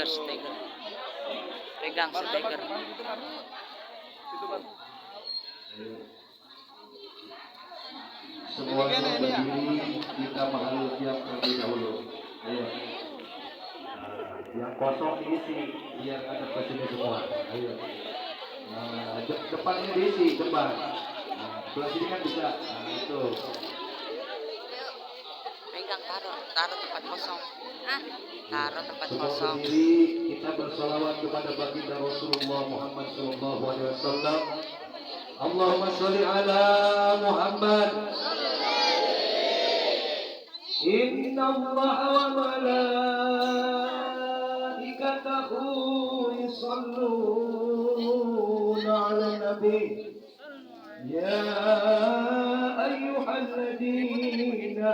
Steger. Pegang steger. Semua berdiri, kita mengambil siap terlebih dahulu. Ayo. Yang kosong diisi biar ada pesini semua. Ayo. Depannya diisi, depan. Sebelah sini kan bisa. Itu. Pegang, taruh tempat kosong. Taruh tempat Semua kosong. berdiri, kita bersalawat kepada baginda Rasulullah Muhammad sallallahu alaihi wasallam. Allahumma sholli ala Muhammad. Inna Allah wa malaikatahu yusalluna ala nabi. Ya ayyuhalladzina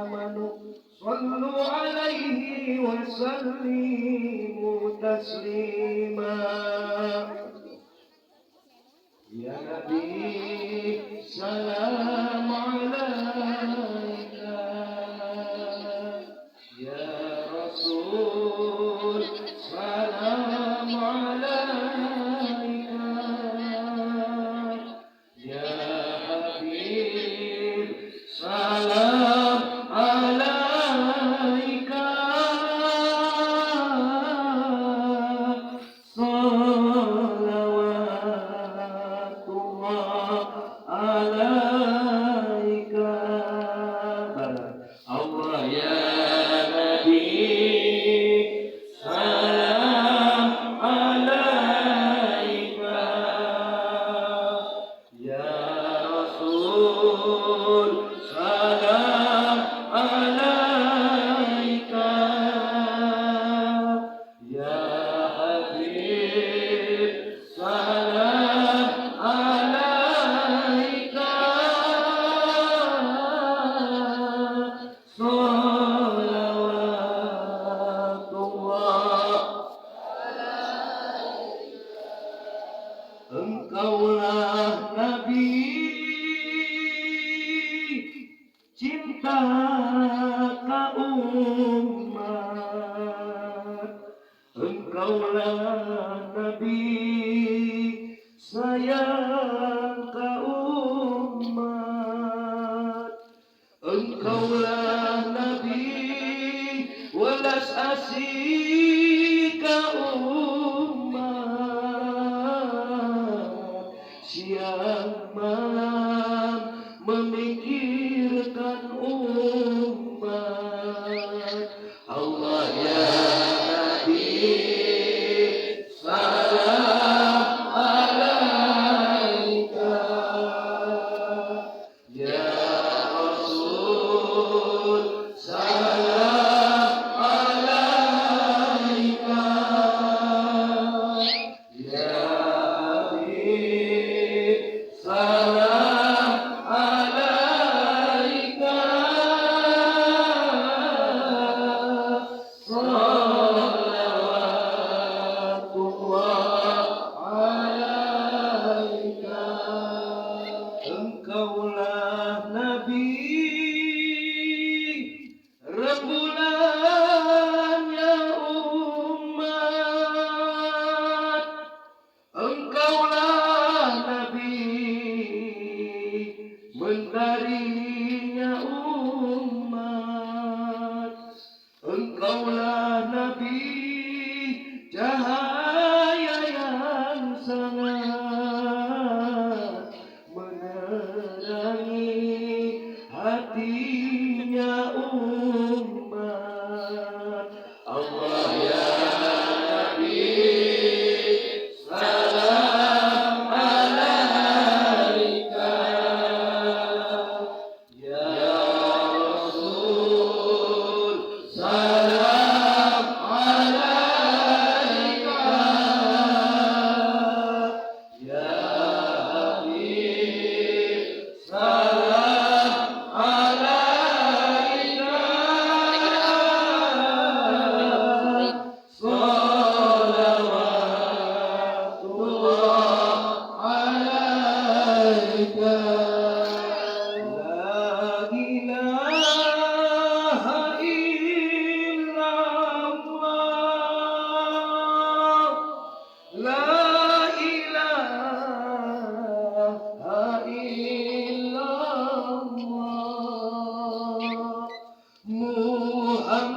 amanu sallu alaihi wa sallimu taslima. Ya Nabi salam alaika. Ya Rasul salam alaika. Ya Habib salam alaika. Engkaulah Nabi cinta umat. Engkaulah Nabi sayang umat. Engkaulah Nabi welas asih umat. Siang malam memikirkan umat. Allah ya Nabi salam alaika. Ya Rasul salam alaika. Ya Habib salam alaika. Salawatullah alaika. Engkaulah Nabi rembulannya umat. Engkaulah Nabi mentarinya umat. Engkaulah Nabi cahaya yang sangat menerangi hatinya umat. Allah ya Nabi salam alaika.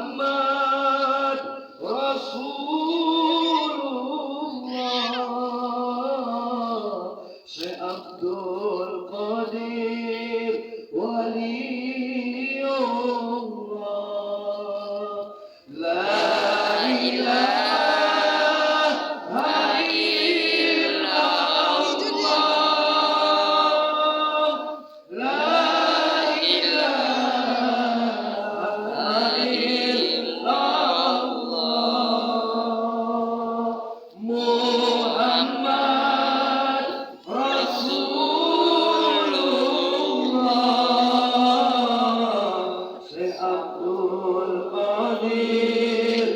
Muhammad Rasulullah Syekh Abdul Qadir Waliullah La ilaha illallah La ilaha illallah Muhammad Rasulullah Syekh Abdul Qadir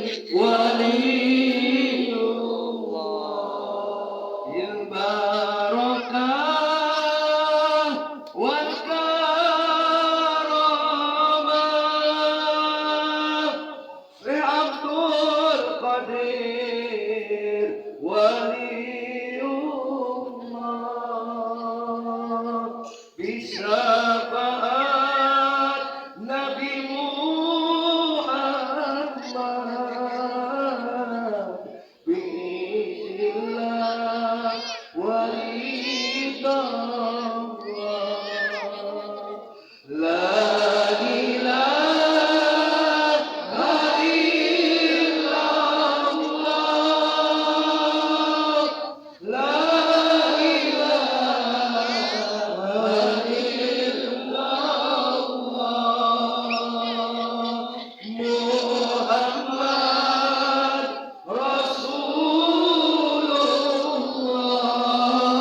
Waliullah Il barakah wal karamah Syekh Abdul Qadir Waliullah Bisyafaat Nabi Muhammad Biiznillah Walidallah La ilaha illallah La ilaha illallah Muhammad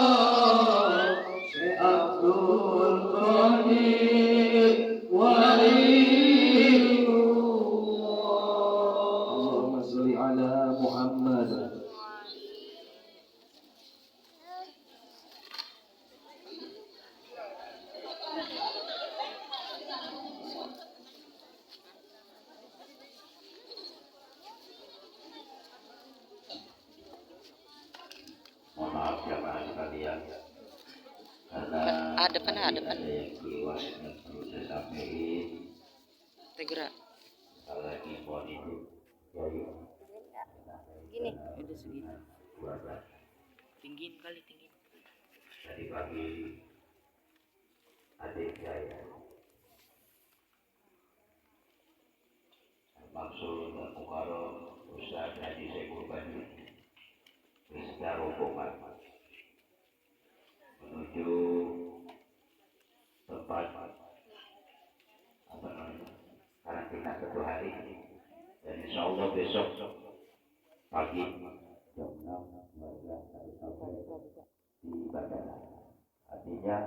Rasulullah Syekh Abdul Qadir Waliullah Allahumma sholli ala Muhammad Mohon maaf jamaah sekalian karena Depan. ada yang keluar yang perlu saya sampaikan. Tegera. Lagi mohon itu Gini. udah segini. Tinggiin kali. Tadi pagi adik saya Maksud dan Mukarram Ustaz Haji Saiful Bani Rizka rombongan menuju tempat karantina satu hari dan insya Allah besok pagi jam 6 harus sampai di bandara. Artinya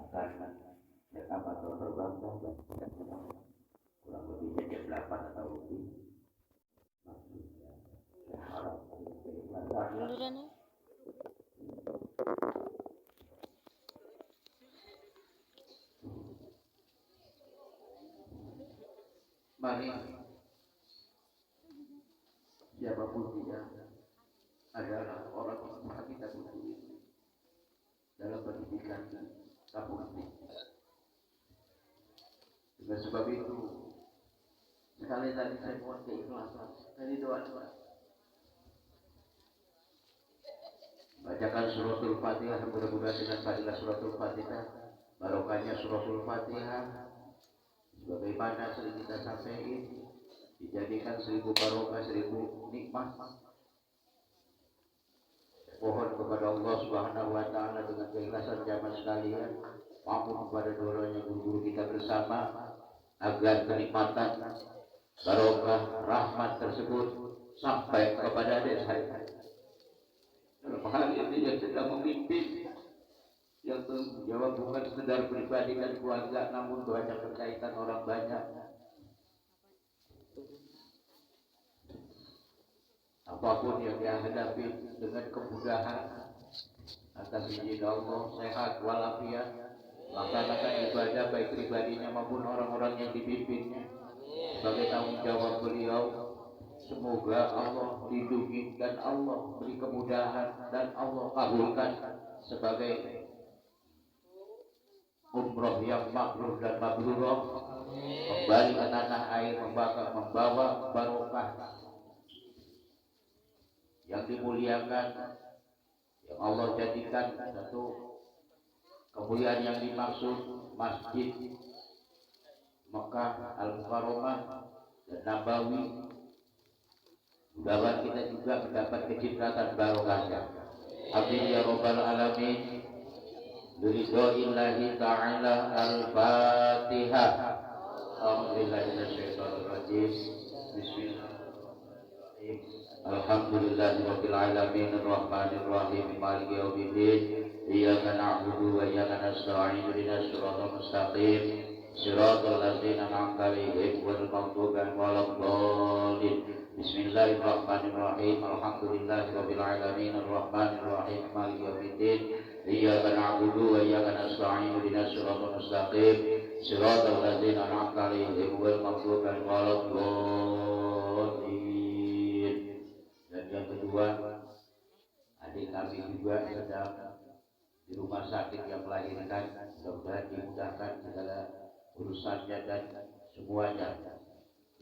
akan jam atau terbang kurang lebihnya jam 8 atau lebih. Maksudnya saya harap keikhlasan mari siapapun dia adalah orang yang telah kita butuh dalam pendidikan kampung ini. Dengan sebab itu sekali lagi saya mohon keikhlasan dari doa-doa. Bacakan suratul Fatihah, mudah-mudahan dengan fadilah suratul Fatihah, barokahnya suratul Fatihah sebagaimana sering kita sampaikan, dijadikan 1000 barokah, 1000 nikmat. Mohon kepada Allah Subhanahu wa taala dengan keikhlasan jamaah sekalian, maupun kepada doanya guru-guru kita bersama agar kenikmatan barokah rahmat tersebut sampai kepada adik saya. Dalam hal ini yang sedang memimpin, yang menjawab bukan sekedar pribadi dan keluarga, namun banyak berkaitan orang banyak. Apapun yang dia hadapi dengan kemudahan, atas izin Allah sehat walafiat, laksanakan ibadah baik pribadinya maupun orang-orang yang dipimpinnya. Sebagai tanggung jawab beliau, semoga Allah lindungi dan Allah beri kemudahan dan Allah kabulkan sebagai umroh yang makruh dan mabrurah, kembali ke tanah air membawa barokah yang dimuliakan, yang Allah jadikan satu kemuliaan yang dimaksud Masjid Mekah Al-Mukarramah dan Nabawi. Mudah-mudahan kita juga mendapat kecipratan barokahnya. Amin ya rabbal alamin. Biridhoillahi ta'ala. Al-Fatihah. A'udzubillahi minasyaitonirrajim. Bismillahirrahmanirrahim. Alhamdulillahirabbil alamin arrahmanir rahim maliki yaumiddin. Iyyaka na'budu wa iyyaka nasta'in ihdinas siratal mustaqim siratal ladzina an'amta 'alaihim ghairil maghdubi 'alaihim waladdallin. Bismillahirrahmanirrahim. Alhamdulillahirabbil alamin arrahmanir rahim maliki yaumiddin. Iyyaka na'budu wa iyyaka nasta'in ihdinas siratal mustaqim siratal ladzina an'amta 'alaihim ghairil maghdubi 'alaihim waladdallin. Dan yang kedua, adik kami juga sedang di rumah sakit yang melahirkan, mudah-mudahan dimudahkan segala urusannya dan semuanya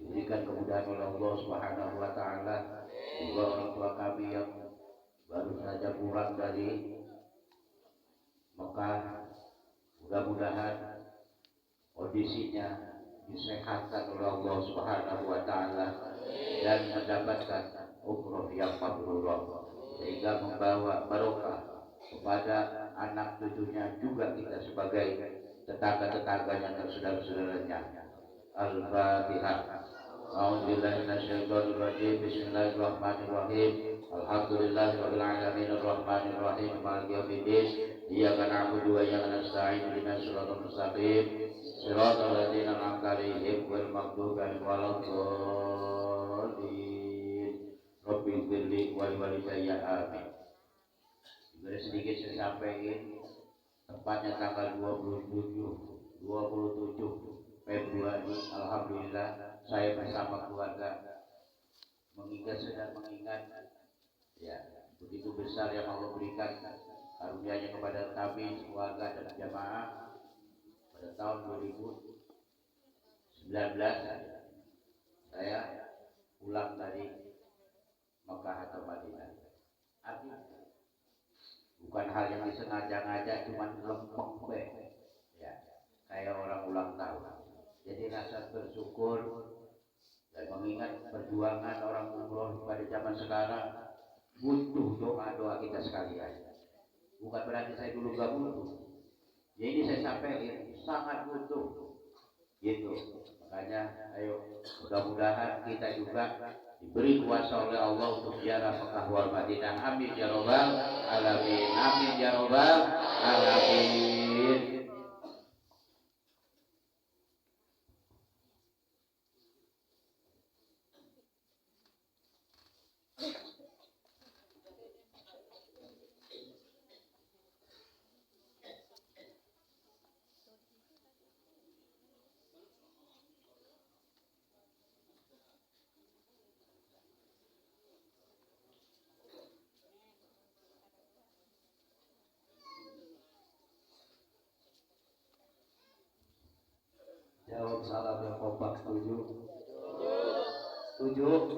diberikan kemudahan oleh Allah Subhanahu wa taala. Juga orang tua kami yang baru saja pulang dari Mekah, mudah-mudahan kondisinya disehatkan oleh Allah Subhanahu wa taala dan mendapatkan umroh yang mabrurah sehingga membawa barokah kepada anak cucunya, juga kita sebagai tetangga-tetangganya dan saudara-saudaranya. Al-Fatihah. A'udzubillahi minasyaitonir rajim. Bismillahirrahmanirrahim. Alhamdulillahirabbil alamin arrahmanir rahim maliki yaumiddin. Iyyaka na'budu wa iyyaka nasta'in ihdinas siratal mustaqim siratal ladzina an'amta 'alaihim ghairil maghdubi 'alaihim waladdallin. Rabbil firli wal walidayya amin. Sudah sedikit saya sampaikan, tepatnya tanggal 27 Februari, alhamdulillah saya bersama keluarga mengingat ya begitu besar yang Allah berikan karunia-Nya kepada kami keluarga dan jamaah pada tahun 2019. Saya pulang dari Mekah atau Madinah. Artinya bukan hal yang disengaja-ngaja, cuma lempeng ya, kayak orang ulang tahun. Jadi rasa bersyukur dan mengingat perjuangan orang umroh pada zaman sekarang butuh doa-doa kita sekalian. Bukan berarti saya dulu gak butuh. Ya ini saya sampaikan sangat butuh. Gitu. Makanya ayo mudah-mudahan kita juga diberi kuasa oleh Allah untuk ziarah Mekah wal Madinah. Amin ya rabbal alamin. Amin ya rabbal alamin. Jawab salam yang kompak. Setuju? Setuju?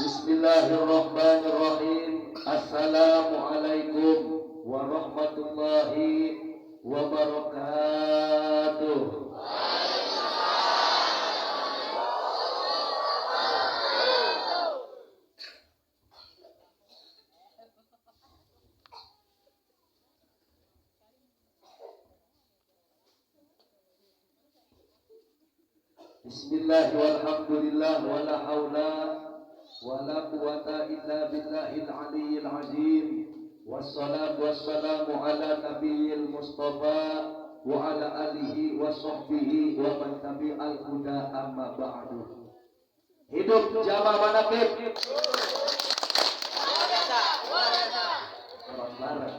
Bismillahirrahmanirrahim. Assalamualaikum warahmatullahi wabarakatuh. Bismillah walhamdulillah wala haula wala quwata illa billahil aliyyil azim. Wassalatu wassalamu ala nabiyil mustafa wa ala alihi wa sahbihi wa man tabi'al huda amma ba'du. Hidup jamaah manaqib. Orang barat.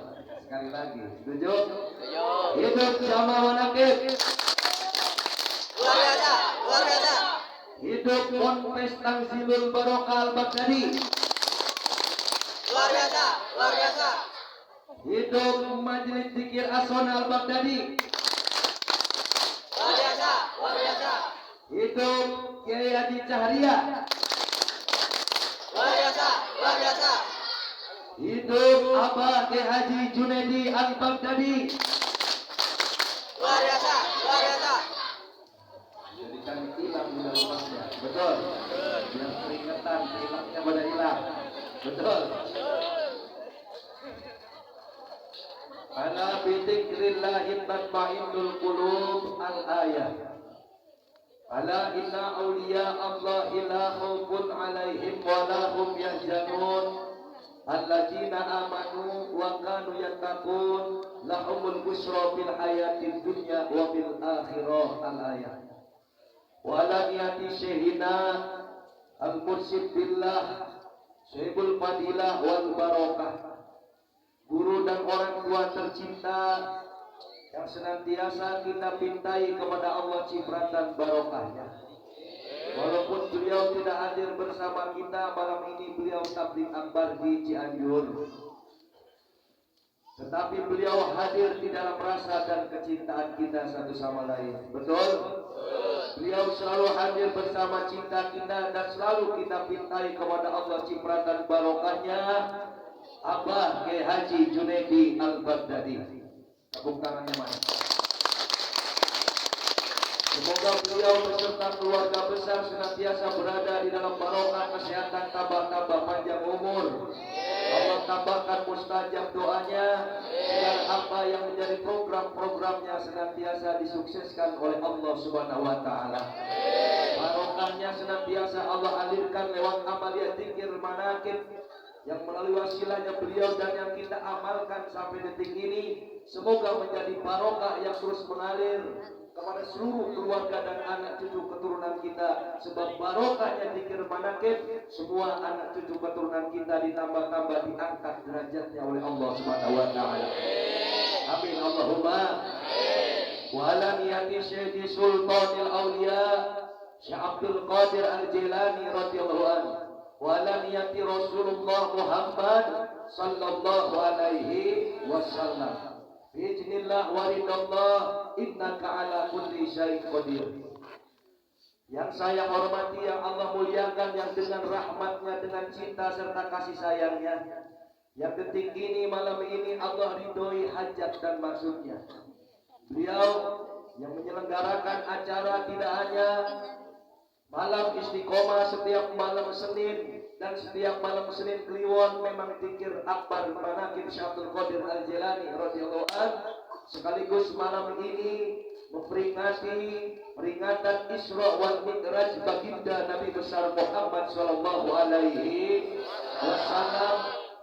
Sekali lagi, setuju? Setuju. Hidup Jamal Wanakib. Luar biasa, luar biasa. Hidup Ponpes Tanzilul Barokah Al-Baghdadi. Luar biasa, luar biasa. Hidup Majelis Zikir As-Sona Al-Baghdadi. Luar biasa, luar biasa. Hidup Kiai Haji Cahria. Luar biasa, luar biasa. Hidup Abah Kiai Haji Junaidi Al-Baghdadi. Luar biasa, luar biasa. Jadikan hilang di dalam masnya. Betul. Yang keringetan, hilangnya pada hilang. Betul. Ala bidzikrillahi tatma'innul qulub al-ayat. Ala inna awliya Allahi la khaufun 'alaihim wa la hum yahzanun. Alladzina amanu wa kanu yattaqun lahumul busra fil hayatid dunya wa fil akhirah al-ayat. Wa ala niyati syekhina al-mursyid billah Syekhul Fadilah wal Barokah, guru dan orang tua tercinta yang senantiasa kita pintai kepada Allah cipratan barokahnya. Walaupun beliau tidak hadir bersama kita malam ini, beliau tabligh akbar di Cianjur, tetapi beliau hadir di dalam rasa dan kecintaan kita satu sama lain. Betul? Beliau selalu hadir bersama cinta kita dan selalu kita pintai kepada Allah cipratan barokahnya. Abah Kiai Haji Junaidi Al-Baghdadi. Tepuk tangannya mana? Semoga beliau beserta keluarga besar senantiasa berada di dalam barokah kesehatan, tambah panjang umur. Allah tambahkan mustajab doanya, dan apa yang menjadi program-programnya senantiasa disukseskan oleh Allah Subhanahu wa taala. Barokahnya senantiasa Allah alirkan lewat amaliyat zikir manakib yang melalui wasilahnya beliau dan yang kita amalkan sampai detik ini, semoga menjadi barokah yang terus mengalir kepada seluruh keluarga dan anak cucu keturunan kita. Sebab barokahnya zikir manakib, semua anak cucu keturunan kita ditambah-tambah diangkat derajatnya oleh Allah Subhanahu wa taala. Amin Allahumma. Wa ala niyati Syekh Sultanil Auliya Syekh Abdul Qadir Al-Jilani radhiyallahu anhu, wa ala niyati Rasulullah Muhammad sallallahu alaihi wasallam. Biiznillah wa ridallah innaka ala kulli syai'in qadir. Yang saya hormati, yang Allah muliakan, yang dengan rahmatnya, dengan cinta serta kasih sayangnya, yang detik ini, malam ini Allah ridhoi hajat dan maksudnya. Beliau yang menyelenggarakan acara tidak hanya malam istiqomah setiap malam Senin dan setiap malam Senin Kliwon, memang zikir akbar manakib Syekh Abdul Qadir Al-Jilani radhiyallahu anhu, sekaligus malam ini memperingati peringatan Isra wal Mi'raj baginda Nabi besar Muhammad sallallahu alaihi wasallam,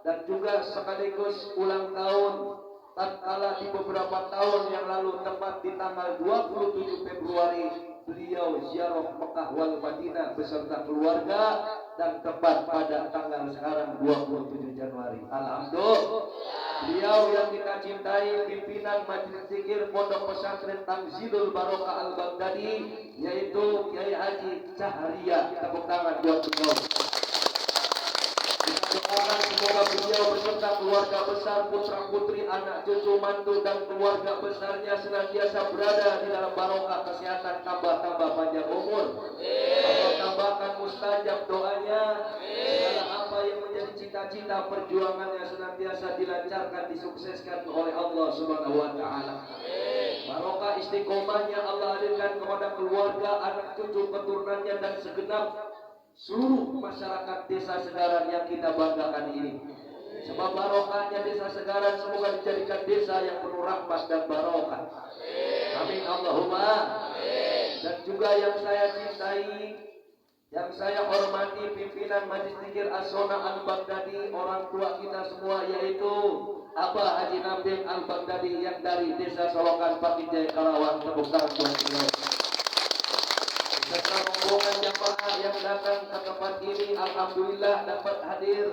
dan juga sekaligus ulang tahun tatkala di beberapa tahun yang lalu tepat di tanggal 27 Februari beliau ziarah Mekah wal Madinah beserta keluarga, dan tepat pada tanggal sekarang 27 Januari. Alhamdulillah, beliau yang kita cintai, pimpinan Majelis Zikir Pondok Pesantren Tanzilul Barokah Al-Baghdadi, yaitu Kiai Haji Cahria. Tepuk tangan buat beliau. Doakan semoga beliau beserta keluarga besar, putra putri, anak cucu, mantu dan keluarga besarnya senantiasa berada di dalam barokah kesehatan, tambah panjang umur. Allah tambahkan mustajab doanya. Segala apa yang menjadi cita-cita perjuangannya senantiasa dilancarkan, disukseskan oleh Allah Subhanahu wa taala. Barokah istiqomahnya Allah hadirkan kepada keluarga, anak cucu keturunannya dan segenap seluruh masyarakat desa Segaran yang kita banggakan ini. Sebab barokahnya desa Segaran semoga dijadikan desa yang penuh rahmat dan barokah. Amin Allahumma. Dan juga yang saya cintai, yang saya hormati, pimpinan Majelis Zikir As-Sona Al-Baghdadi, orang tua kita semua, yaitu Abah Haji Nabil Al-Baghdadi yang dari desa Solokan Pakijaya Karawang. Tepuk tangan buat beliau. Serta rombongan jamaah yang datang ke tempat ini, alhamdulillah dapat hadir,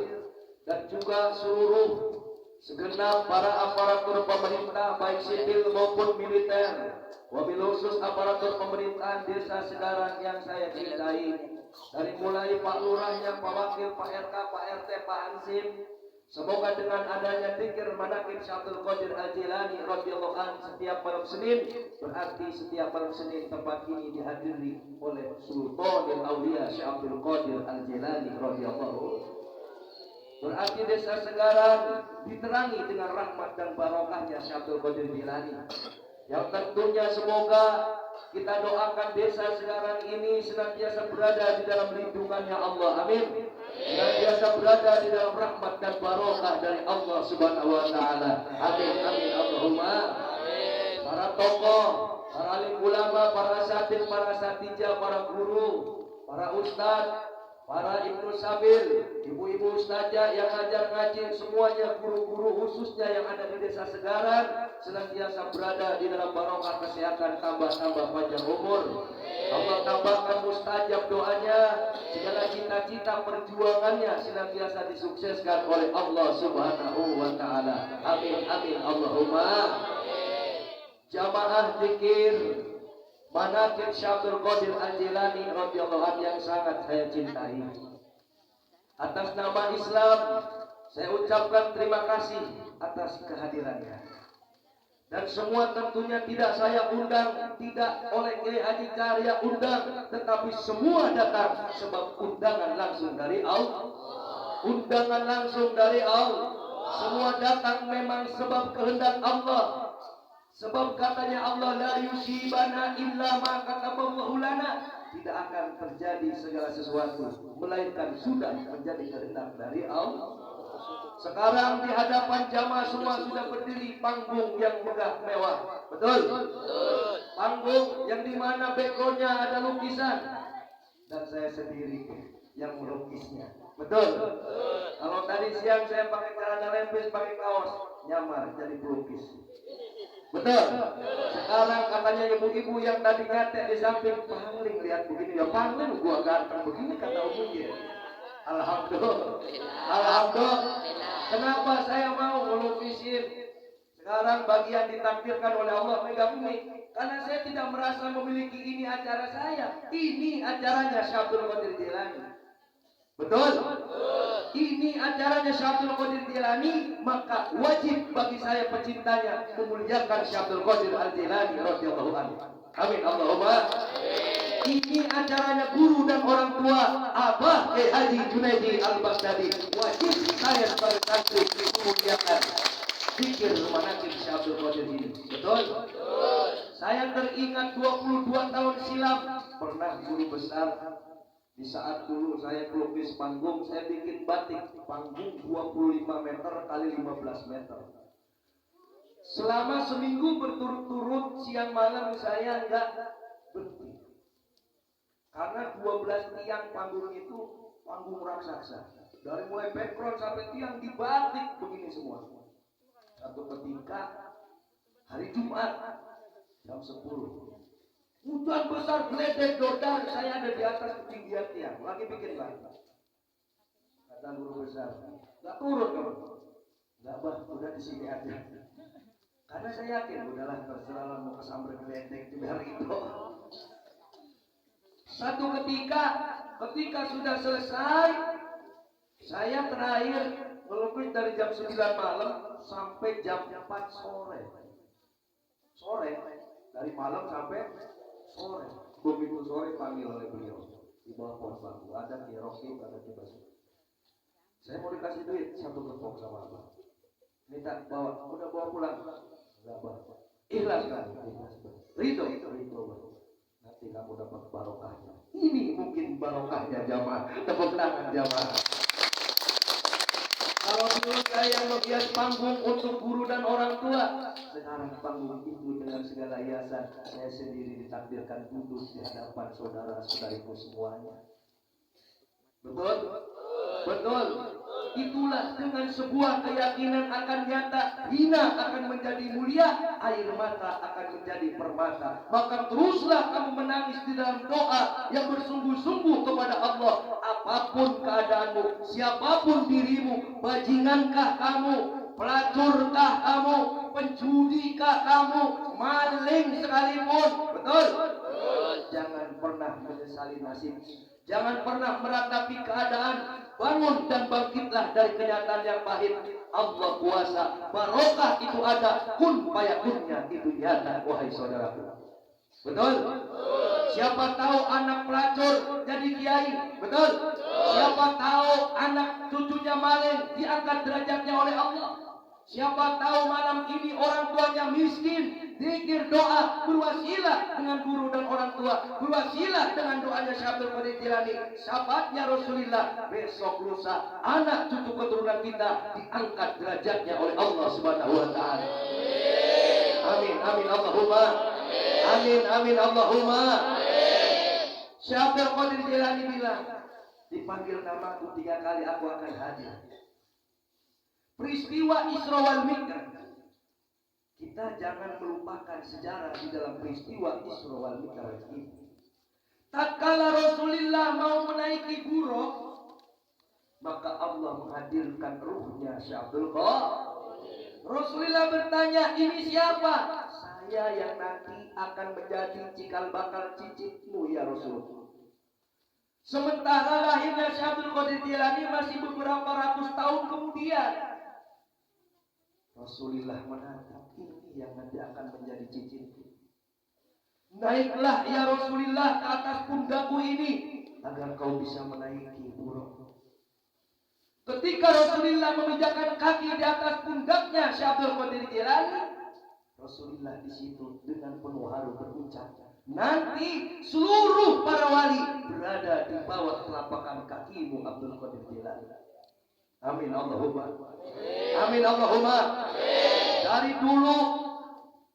dan juga seluruh segenap para aparatur pemerintah baik sipil maupun militer, wabil khusus aparatur pemerintahan desa Segaran yang saya cintai, dari mulai Pak Lurahnya, Pak Wakil, Pak RK, Pak RT, Pak Ansim, semoga dengan adanya dzikir manaqib Syaikhul Qadir Al-Jilani radhiyallahu anhu setiap malam Senin, berarti setiap malam Senin tempat ini dihadiri oleh Sultanul Aulia Syaikhul Qadir Al-Jilani radhiyallahu. Berarti desa Segaran diterangi dengan rahmat dan barokahnya Syaikhul Qadir Jilani. Yang tentunya semoga kita doakan desa Segaran ini senantiasa berada di dalam lindungannya Allah. Amin. Senantiasa berada di dalam rahmat dan barokah dari Allah Subhanahu wa taala. Amin. Amin. Allahumma. Para tokoh, para alim ulama, para asatidz, para asatijah, para guru, para ustadz, para ibnu sabil, ibu-ibu ustazah yang ngajar ngaji, semuanya guru-guru khususnya yang ada di desa Segaran senantiasa berada di dalam barokah kesehatan, tambah-tambah panjang umur. Allah tambahkan mustajab doanya, segala cita-cita perjuangannya senantiasa disukseskan oleh Allah Subhanahu wa taala. Amin amin Allahumma. Jamaah zikir manaqib Syaikhul Qadir Al-Jilani radhiyallahu anhu yang sangat saya cintai. Atas nama Islam, saya ucapkan terima kasih atas kehadirannya. Dan semua tentunya tidak saya undang, tidak oleh Kiai Haji Cahya undang, tetapi semua datang sebab undangan langsung dari Allah. Undangan langsung dari Allah. Semua datang memang sebab kehendak Allah. Sebab katanya Allah, la yusibana illa ma kataballahu lana. Tidak akan terjadi segala sesuatu melainkan sudah menjadi kehendak dari Allah. Sekarang di hadapan jamaah semua sudah berdiri panggung yang megah mewah. Betul? Panggung yang dimana backgroundnya ada lukisan dan saya sendiri yang melukisnya. Betul? Kalau tadi siang saya pakai celana lempes, pakai kaos, nyamar jadi pelukis. Betul. Sekarang katanya ibu-ibu yang tadi ngatek di samping, pangling lihat begini ya, pangling gua ganteng begini kata umumnya. Alhamdulillah. Alhamdulillah. Kenapa saya mau melukisin? Sekarang bagian ditakdirkan oleh Allah megang ini. Karena saya tidak merasa memiliki ini acara saya. Ini acaranya Syaikhul Qadir Jilani. Betul? Ini acaranya Syaikhul Qadir Jilani, maka wajib bagi saya pecintanya memuliakan Syaikhul Qadir Al-Jilani radhiyallahu anhu. Amin Allahumma. Ini acaranya guru dan orang tua Abah Kiai Haji Junaidi Al-Baghdadi. Wajib saya sebagai santri memuliakan zikir manaqib Syaikhul Qadir ini. Betul? Saya teringat 22 tahun silam pernah guru besar. Di saat dulu saya pelukis panggung, saya bikin batik panggung 25 meter kali 15 meter. Selama seminggu berturut-turut siang malam saya enggak berhenti. Karena 12 tiang panggung itu panggung raksasa. Dari mulai background sampai tiang dibatik begini semua. Satu ketika hari Jumat jam 10. Hujan besar geledek dodar, saya ada di atas ketinggian tiang, lagi bikin batik. Kata guru besar, nggak turun kamu, nggak bah, udah di sini aja. Karena saya yakin, udahlah terserah mau kesambar geledek di hari itu. Satu ketika sudah selesai, saya terakhir melukis dari jam 9 malam sampai jam 4 sore. Dari malam sampai sore. Begitu sore panggil oleh beliau di bawah pohon bambu. Ada Kiai Rokim, ada Kiai Basri. Saya mau dikasih duit 1 kepong sama abang. Minta bawa, udah bawa pulang. Enggak bawa. Ikhlas kan? Ridho. Nanti kamu dapat barokahnya. Ini mungkin barokahnya jamaah. Tepuk tangan jamaah. Kalau dulu saya menghias panggung untuk guru dan orang tua, sekarang panggung itu dengan segala hiasan, saya sendiri ditakdirkan duduk di hadapan saudara-saudariku semuanya. Betul? Betul. Itulah dengan sebuah keyakinan akan nyata, hina akan menjadi mulia, air mata akan menjadi permata. Maka teruslah kamu menangis di dalam doa yang bersungguh-sungguh kepada Allah. Apapun keadaanmu, siapapun dirimu, bajingankah kamu, pelacurkah kamu, penjudikah kamu, maling sekalipun, betul? Jangan pernah menyesali nasib, jangan pernah meratapi keadaan. Bangun dan bangkitlah dari kenyataan yang pahit. Allah kuasa, barokah itu ada, kun fayakunnya itu nyata, wahai saudaraku. Betul? Siapa tahu anak pelacur jadi kiai, betul? Siapa tahu anak cucunya maling diangkat derajatnya oleh Allah. Siapa tahu malam ini orang tuanya miskin, zikir doa berwasilah dengan guru dan orang tua, berwasilah dengan doanya Syekh Abdul Qadir Jilani, sahabatnya Rasulullah. Besok lusa anak cucu keturunan kita diangkat derajatnya oleh Allah Subhanahu wa taala. Amin amin Allahumma. Amin amin Allahumma. Syekh Abdul Qadir Jilani bilang, dipanggil namaku 3 kali aku akan hadir. Peristiwa Isra wal Mi'raj, kita jangan melupakan sejarah di dalam peristiwa Isra wal Mi'raj ini. Tatkala Rasulullah mau menaiki buruk, maka Allah menghadirkan ruhnya Syekh Abdul Qadir. Rasulullah bertanya, ini siapa? Saya yang nanti akan menjadi cikal bakal cicitmu ya Rasulullah. Sementara lahirnya Syekh Abdul Qadir Jilani masih beberapa ratus tahun kemudian. Rasulullah menatap, ini yang nanti akan menjadi cicitku. Naiklah ya Rasulullah ke atas pundakku ini agar kau bisa menaiki buruk. Ketika Rasulullah memijakkan kaki di atas pundaknya Syekh Abdul Qadir Jilani, Rasulullah di situ dengan penuh haru berucap, nanti seluruh para wali berada di bawah telapak kakimu Abdul Qadir Jilani. Amin Allahumma. Amin Allahumma. Dari dulu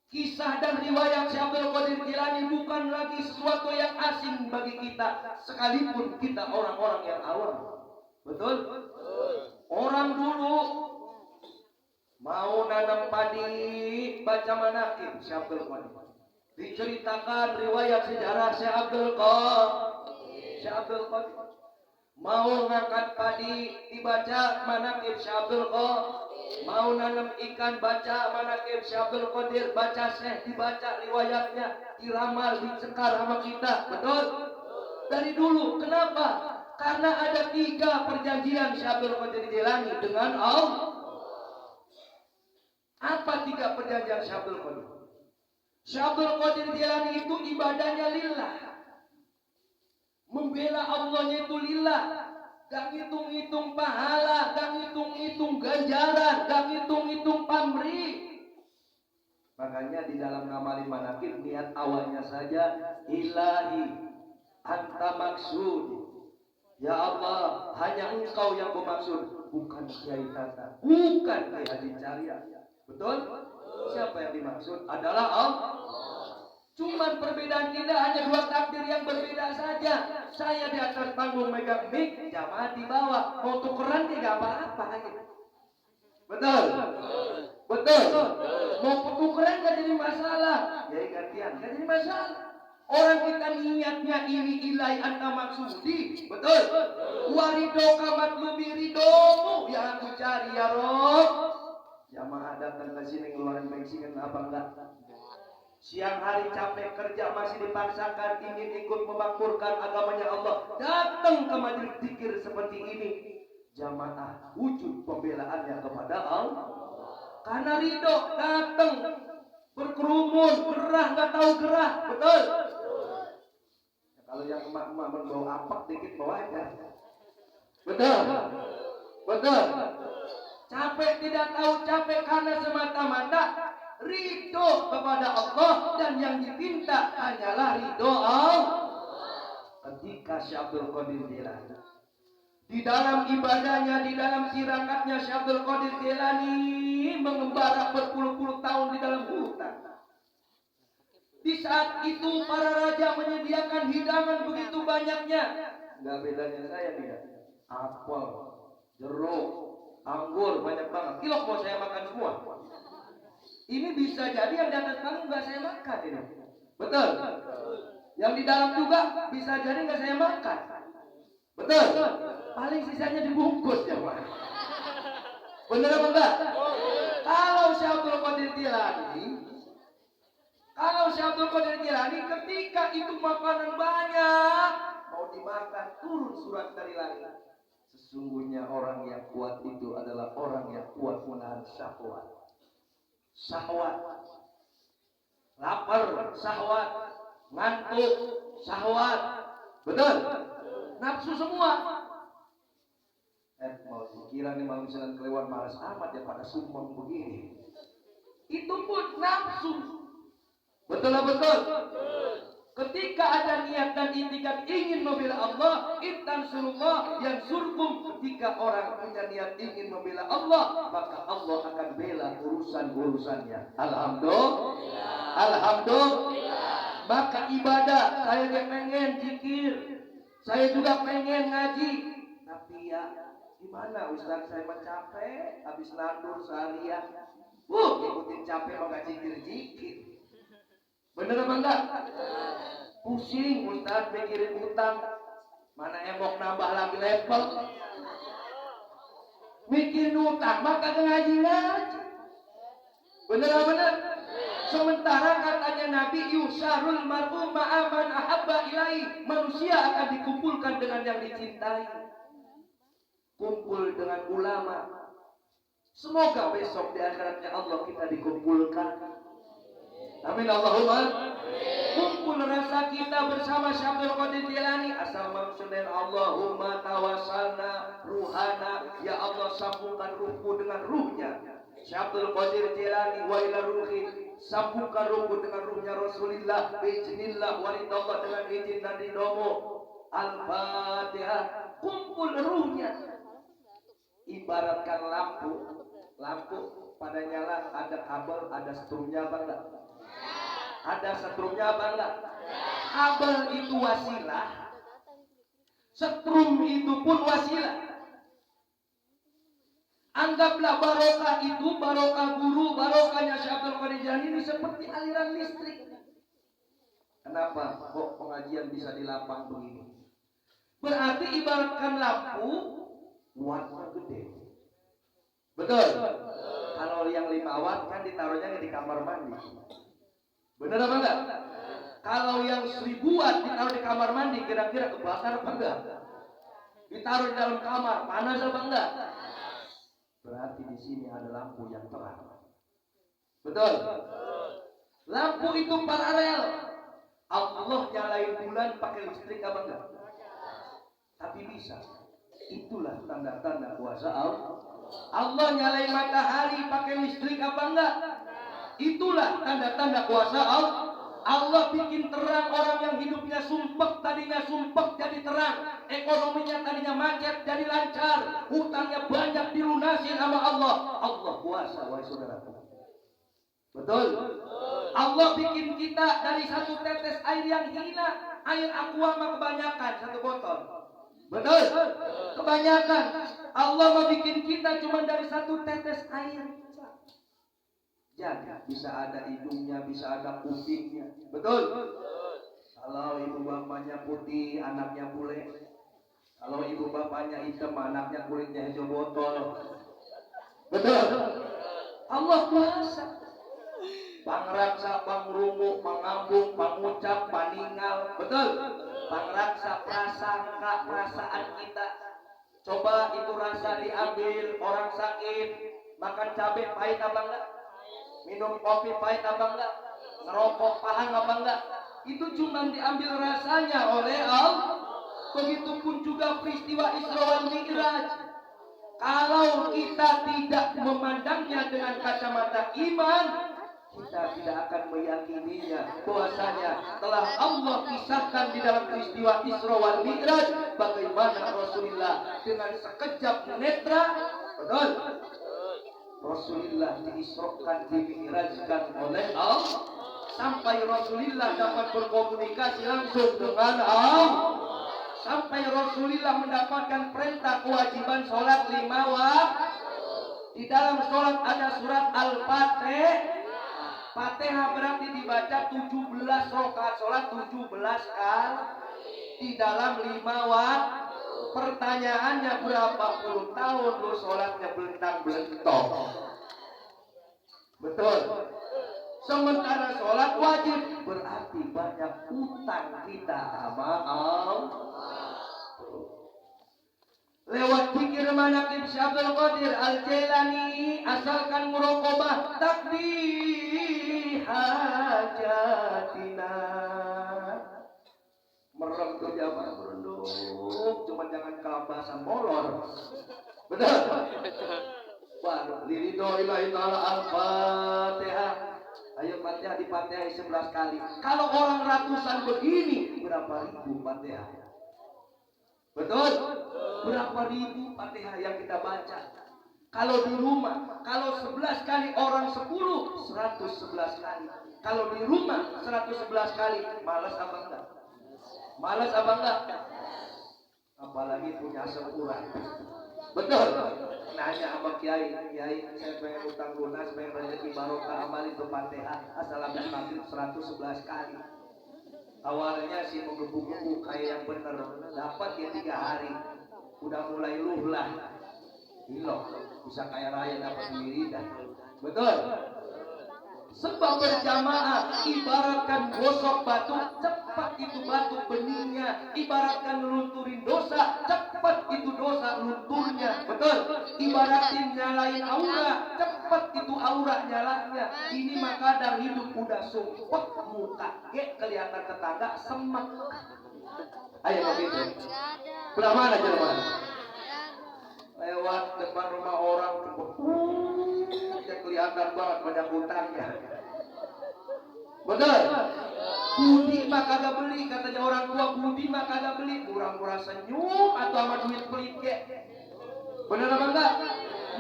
kisah dan riwayat Syekh Abdul Qadir Jilani bukan lagi sesuatu yang asing bagi kita, sekalipun kita orang-orang yang awam. Betul? Orang dulu mau nanam padi baca manaqib Syekh Abdul Qadir. Diceritakan riwayat sejarah Syekh Abdul Qadir. Mau ngangkat padi dibaca manaqib Syekh Abdul Qadir. Mau nanam ikan baca manaqib Syekh Abdul Qadir, baca Syekh dibaca riwayatnya, diramal, dicekar sama kita. Betul? Dari dulu. Kenapa? Karena ada 3 perjanjian Syekh Abdul Qadir Jilani dengan Allah. Apa 3 perjanjian Syekh Abdul Qadir? Syekh Abdul Qadir Jilani itu ibadahnya lillah. Membela Allahnya itu lillah. Gak ngitung-ngitung pahala, gak ngitung-ngitung ganjaran, gak ngitung-ngitung pamrih. Makanya di dalam ngamalin manaqib niat awalnya saja, ilahi anta maksud. Ya Allah, hanya engkau yang kumaksud, bukan Kiai Tata, bukan Kiai Hadi Carya. Betul? Siapa yang dimaksud? Adalah Allah. Cuman perbedaan kita hanya 2 takdir yang berbeda saja. Saya di atas panggung megang mic, jamaah di bawah. Mau tukeran tidak apa-apa. Betul? Betul? Mau tukeran gak jadi masalah. Ya gantian, gak jadi masalah. Orang kita niatnya ini ilahi anta maksudi. Betul? Warido kamat lubi ridomu yang aku cari ya Rob. Jamaah datang ke sini ngeluarin bensin apa enggak? Siang hari capek kerja masih dipaksakan ingin ikut memakmurkan agamanya Allah. Datang ke majelis zikir seperti ini. Jamaah wujud pembelaannya kepada Allah. Karena ridho datang berkerumun, gerah nggak tahu gerah, betul? Ya, kalau yang emak-emak membawa apak dikit bawa aja. Betul? Betul? Capek tidak tahu capek karena semata-mata ridho kepada Allah, dan yang diminta hanyalah ridho Allah. Ketika Syekh Abdul Qadir Jilani di dalam ibadahnya, di dalam sirakatnya, Syekh Abdul Qadir Jilani mengembara berpuluh-puluh tahun di dalam hutan. Di saat itu para raja menyediakan hidangan begitu banyaknya. Enggak bedanya saya tidak. Apel, jeruk, anggur banyak banget. Kilo mau saya makan semua. Ini bisa jadi yang di atas panggung nggak saya makan ini. Betul? Yang di dalam juga bisa jadi nggak saya makan. Betul? Paling sisanya dibungkus ya Pak. Bener apa enggak? Kalau Syekh Abdul Qadir Jilani ketika itu makanan banyak mau dimakan, turun surat dari langit. Sesungguhnya orang yang kuat itu adalah orang yang kuat menahan syahwat. Syahwat, lapar, syahwat, ngantuk, syahwat. Betul? Nafsu semua. Mau dikira nih malam misalnya kelewat malas amat ya pada sumpah begini. Itu pun nafsu. Betul lah betul. Ketika ada niat dan itikat ingin membela Allah, intansurullah yang surkum. Ketika orang punya niat ingin membela Allah, maka Allah akan bela urusan-urusannya. Alhamdulillah. Alhamdulillah. Maka ibadah, saya pengen zikir, saya juga pengen ngaji. Tapi ya gimana Ustaz, saya capek habis nandur seharian. Ikutin capek mau gak zikir-zikir. Bener apa enggak? Pusing Ustaz mikirin utang. Mana emok nambah lagi level. Mikirin utang maka ngaji-ngaji. Bener apa bener? Sementara katanya Nabi yusarul mar'u ma'aman ahabba ilai. Manusia akan dikumpulkan dengan yang dicintai. Kumpul dengan ulama. Semoga besok di akhiratnya Allah kita dikumpulkan. Amin Allahumma. Kumpul rasa kita bersama Syekh Abdul Qadir Jilani. Asal maksudnya Allahumma tawassalna ruhana. Ya Allah sambungkan ruhku dengan ruhnya Syekh Abdul Qadir Jilani wa ila ruhi. Sambungkan ruhku dengan ruhnya Rasulullah biiznillah walidallah dengan izin dan ridhomu. Al-Fatihah. Kumpul ruhnya. Ibaratkan lampu pada nyala ada kabel, ada strumnya apa enggak? Ada setrumnya apa enggak? Kabel itu wasilah, setrum itu pun wasilah. Anggaplah barokah itu, barokah guru, barokahnya Syekh Abdul Qadir Jilani ini seperti aliran listrik. Kenapa kok pengajian bisa dilapang begini? Berarti ibaratkan lampu, wattnya gede. Betul? Kalau yang 5 watt kan ditaruhnya di kamar mandi. Benar apa enggak? Kalau yang 1000 watt ditaruh di kamar mandi, kira-kira kebakar apa enggak? Ditaruh di dalam kamar, panas apa enggak? Berarti di sini ada lampu yang terang. Betul? Lampu itu paralel. Allah nyalain bulan pakai listrik apa enggak? Tapi bisa. Itulah tanda-tanda kuasa Allah. Allah nyalain matahari pakai listrik apa enggak? Itulah tanda-tanda kuasa Allah. Allah bikin terang orang yang hidupnya sumpek, tadinya sumpek jadi terang. Ekonominya tadinya macet jadi lancar. Hutangnya banyak dilunasi sama Allah. Allah kuasa, wahai saudaraku. Betul? Allah bikin kita dari satu tetes air yang hina. Air aqua mah kebanyakan, satu botol. Betul? Kebanyakan. Allah mau bikin kita cuma dari satu tetes air. Jaga, bisa ada hidungnya, bisa ada kupingnya. Betul? Kalau ibu bapaknya putih, anaknya bule. Kalau ibu bapaknya hitam, anaknya kulitnya hijau botol. Betul? Allah kuasa. Pangraksa, pangrungu, pangambung, pangucap, paningal. Betul? Pangraksa, prasangka, perasaan kita. Coba itu rasa diambil orang sakit, makan cabai pahit apa enggak? Minum kopi pahit apa enggak? Ngerokok pahang apa enggak? Itu cuma diambil rasanya oleh Allah. Begitupun juga peristiwa Isra wal Mi'raj. Kalau kita tidak memandangnya dengan kacamata iman, kita tidak akan meyakininya bahwasanya telah Allah kisahkan di dalam peristiwa Isra wal Mi'raj bagaimana Rasulullah dengan sekejap netra, betul? Rasulullah diisrokan, dimi'rajkan oleh Allah sampai Rasulullah dapat berkomunikasi langsung dengan Allah, sampai Rasulullah mendapatkan perintah kewajiban sholat 5 waktu. Di dalam sholat ada surat Al-Fatihah. Fatihah berarti dibaca 17 rakaat sholat 17 kali di dalam 5 waktu. Pertanyaannya berapa puluh tahun lu sholatnya belentang-belentong. Betul. Sementara sholat wajib berarti banyak utang kita sama Allah. Lewat pikir manaqib Syabdul Qadir Al-Jailani, asalkan muraqabah takbir hajatina. Merem tuh jamaah merunduk, cuma jangan kelabasan molor. Betul? Baru liridho ilahi ta'ala al-fatihah. Ayo Fatihah di Fatihah 11 kali. Kalau orang ratusan begini, berapa ribu Fatihah? Betul? Berapa ribu Fatihah yang kita baca? Kalau di rumah, kalau 11 kali orang 10, 111 kali. Kalau di rumah 111 kali, malas apa enggak? Malas apa enggak? Apalagi punya sepuran. Betul? Nanya sama kiai, saya pengen utang lunas, pengen rezeki barokah, amalin tuh Fatihah, asal habis maghrib 111 kali. Awalnya sih menggebu-gebu kayak yang bener, dapat ya 3 hari, udah mulai luhlah, hilok, bisa kaya raya dapat wiridan. Betul? Sebab berjamaah ibaratkan gosok batu, cepat itu batu beningnya. Ibaratkan lunturin dosa, cepat itu dosa lunturnya. Betul? Ibaratin nyalain aura, cepat itu aura nyalanya. Ini mah kadang hidup udah sumpah muka, kelihatan tetangga semak. Ayo begitu. Belah mana jalan? Lewat depan rumah orang, kelihatan banget banyak utangnya. Betul? Budi mah kagak beli, katanya orang tua, budi mah kagak beli. Murah-murah senyum atau sama duit pelit ke? Bener apa enggak?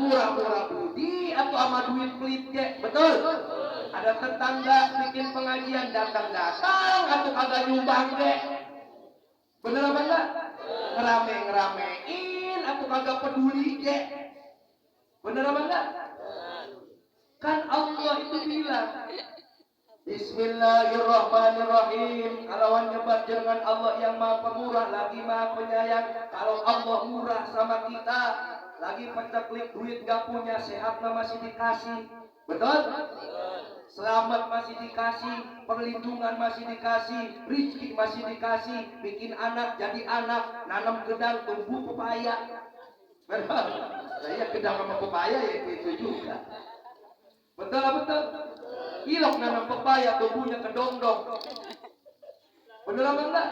Murah-murah budi atau sama duit pelit ke? Betul? Ada tetangga bikin pengajian, datang-datang atau kagak nyumbang ke? Bener apa enggak? Ngerame-ngeramein atau kagak peduli ke? Bener apa enggak? Kan Allah itu bilang, Bismillahirrahmanirrahim. Kalawan nyebat dengan Allah yang maha pemurah lagi maha penyayang. Kalau Allah murah sama kita, lagi peceklik duit gak punya, sehat masih dikasih. Betul? Selamat masih dikasih, perlindungan masih dikasih, rezeki masih dikasih, bikin anak jadi anak, nanam gedang tumbuh pepaya. Betul? Saya gedang sama pepaya ya itu juga. Betul? Ilok nanam pepaya, tumbuhnya kedongdong. Bener apa enggak?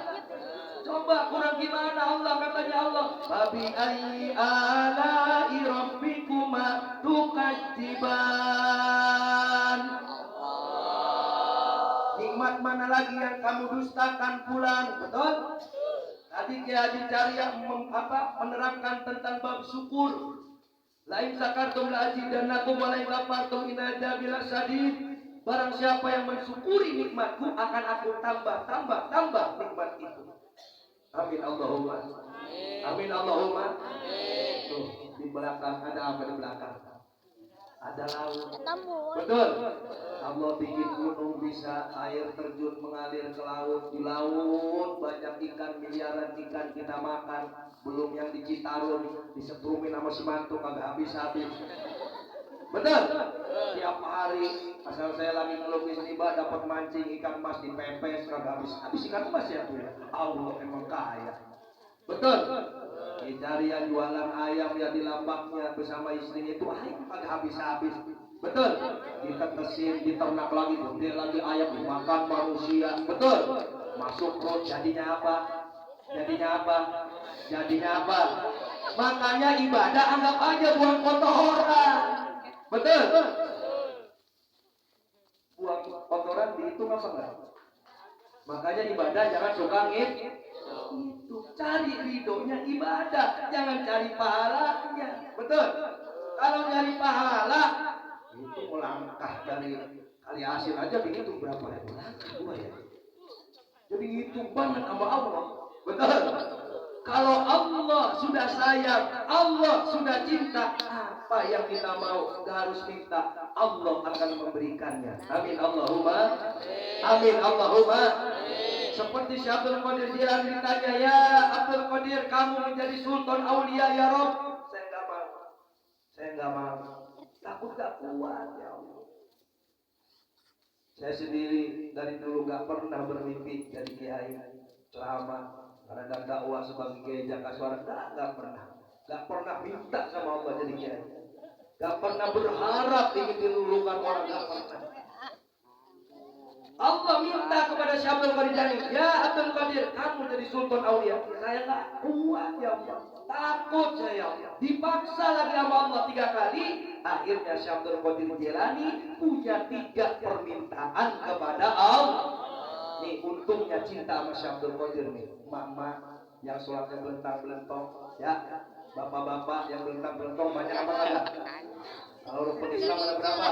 Coba kurang gimana Allah, katanya Allah, Fabi ayyi ala'i rabbikuma tukadziban. Nikmat mana lagi yang kamu dustakan pulang? Betul? Tadi Kiai Haji Caria menerangkan tentang bab syukur. Lain zakartum la azidannakum wa lain kafartum inna adzabi lasyadid. Barang siapa yang mensyukuri nikmatku, akan aku tambah nikmat itu. Amin Allahumma. Amin Allahumma. Tuh, di belakang ada apa di belakang? Ada laut. Betul. Allah bikin gunung bisa air terjun mengalir ke laut. Di laut banyak ikan, miliaran ikan kita makan. Belum yang di Citarum disetrumin sama si mantu kagak habis-habis. Betul? Tiap hari asal saya lagi ngelukis tiba dapat mancing ikan mas dipepes kagak habis ikan mas ya tuh ya. Allah emang kaya. Betul? Cari yang jualan ayam ya di lambaknya bersama istrinya itu ayam kagak habis-habis. Betul? Ditetesin, diternak lagi, gede lagi ayam dimakan manusia. Betul? Masuk perut jadinya apa? Jadinya apa? Makanya ibadah anggap aja buang kotoran. Betul? Buang kotoran dihitung apa enggak? Makanya ibadah jangan suka itu. Cari ridhonya ibadah, jangan cari pahalanya. Betul? Kalau nyari pahala itu melangkah dari kali hasil aja begitu berapa ribu langkah gua ya. Jadi hitung banget sama Allah. Betul? Kalau Allah sudah sayang, Allah sudah cinta, apa yang kita mau gak harus minta, Allah akan memberikannya. Amin Allahumma. Amin Allahumma. Seperti Syekh Abdul Qadir Jilani ditanya, ya Abdul Qadir, kamu menjadi sultan aulia ya Rob? Saya nggak mau. Saya nggak mau. Takut gak kuat ya Allah. Saya sendiri dari dulu nggak pernah bermimpi jadi kiai, ceramah, ada dakwah sebagai kiai Jakaswara, nggak pernah minta sama Allah jadi kiai, nggak pernah berharap ingin dilulukan orang, nggak pernah. Allah minta kepada Syekh Abdul Qadir Jilani, ya Abdul Qadir, kamu jadi sultan aulia. Saya nggak kuat ya Allah, takut saya. Dipaksa lagi sama Allah 3 kali. Akhirnya Syekh Abdul Qadir Jilani punya 3 permintaan kepada Allah. Nih untungnya cinta sama Syekh Abdul Qadir nih. Mak-mak yang sholatnya belentang-belentong, ya, bapak-bapak yang belentang-belentong banyak apa enggak? Kalau rukun Islam ada berapa?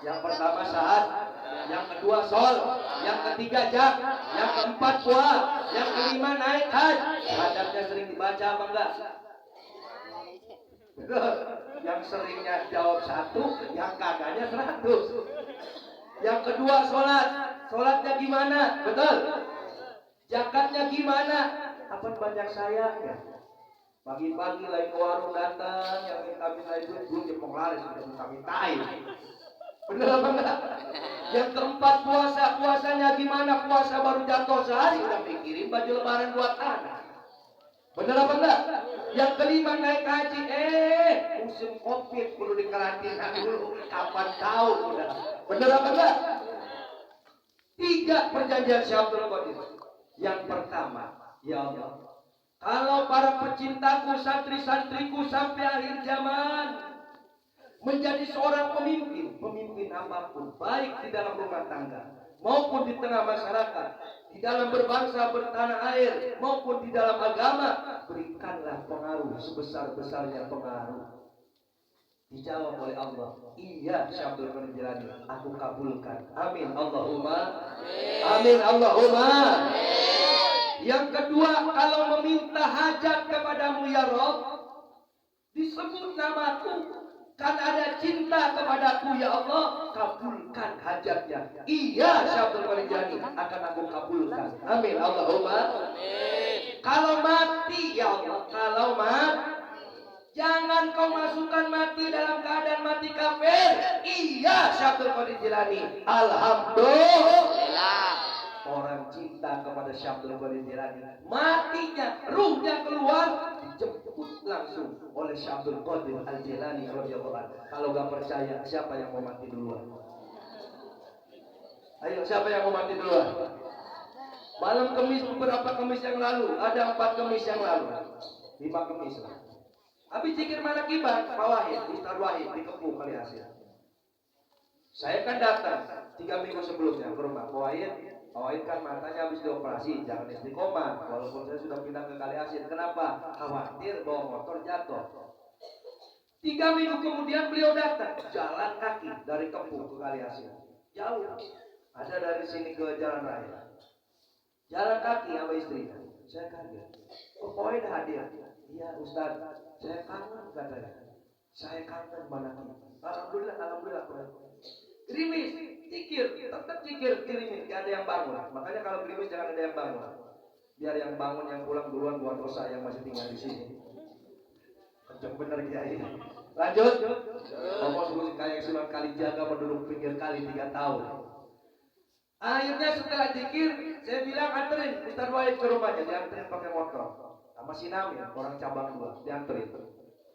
Yang pertama syahadat, yang kedua sol, yang ketiga jak, yang keempat puasa, yang kelima naik haji. Syahadatnya sering dibaca apa enggak? Yang seringnya jawab 1, yang kagaknya 100. Yang kedua sholatnya gimana? Betul. Zakatnya gimana? Apa banyak sayangnya? Pagi-pagi lagi ke warung datang, yang minta itu belum jempol laris, sudah minta-mintain. Bener apa enggak? Yang keempat puasanya gimana? Puasa baru jatuh sehari udah mikirin baju lebaran buat anak. Bener apa enggak? Yang kelima naik haji, musim Covid perlu dikarantina dulu, kapan tahu udah. Bener apa enggak? 3 perjanjian Syekh Abdul Qadir. Yang pertama, ya Allah, kalau para pecintaku, santri-santriku sampai akhir zaman menjadi seorang pemimpin apapun, baik di dalam rumah tangga maupun di tengah masyarakat, di dalam berbangsa bertanah air maupun di dalam agama, berikanlah pengaruh sebesar-besarnya pengaruh. Dijawab oleh Allah, iya Syekh Abdul Qadir Jilani, aku kabulkan. Amin Allahumma amin Allahumma. Yang kedua, kalau meminta hajat kepadamu ya Rabb, disebut namaku, kan ada cinta kepadaku ya Allah, kabulkan hajatnya. Iya Syekh Abdul Qadir Jilani, akan aku kabulkan. Amin Allahumma amin. Kalau mati ya Allah, kalau mati, jangan kau masukkan mati dalam keadaan mati kafir. Iya Syekh Abdul Qadir Jilani, alhamdulillah. Orang cinta kepada Syekh Abdul Qadir Jilani, matinya, ruhnya keluar, dijemput langsung oleh Syekh Abdul Qadir Al-Jilani radhiyallahu anhu. Kalau gak percaya, siapa yang mau mati duluan? Ayo, siapa yang mau mati duluan? Malam Kemis, beberapa Kemis yang lalu, ada 4 Kemis yang lalu, 5 Kemis lah. Habis zikir manakibat, Pak Wahid, Ustaz Wahid di Kepu Kali Hasil. Saya kan datang 3 minggu sebelumnya ke rumah Pak Wahid. Pak Wahid kan matanya habis dioperasi, jangan istiqomah. Walaupun saya sudah pindah ke Kali Hasil, kenapa? Khawatir bawa motor jatuh. 3 minggu kemudian beliau datang, jalan kaki dari Kepu ke Kali Hasil. Jauh, ada dari sini ke Jalan Raya. Jalan kaki sama istrinya. Saya kaget. Oh, Pak Wahid hadir. Iya Ustaz, saya kangen katanya. Saya kangen mana nih? Alhamdulillah. Gerimis, zikir, tetap zikir, gerimis, gak ada yang bangun. Makanya kalau gerimis jangan ada yang bangun. Biar yang bangun yang pulang duluan buat dosa yang masih tinggal di sini. Kenceng bener kiai. Lanjut. Ngomong suruh kayak Sunan Kalijaga penduduk pinggir kali 3 tahun. Akhirnya setelah zikir, saya bilang anterin Ustaz Wahid ke rumahnya, dianterin pakai motor. Sama si Namin, orang cabang 2, dianterin.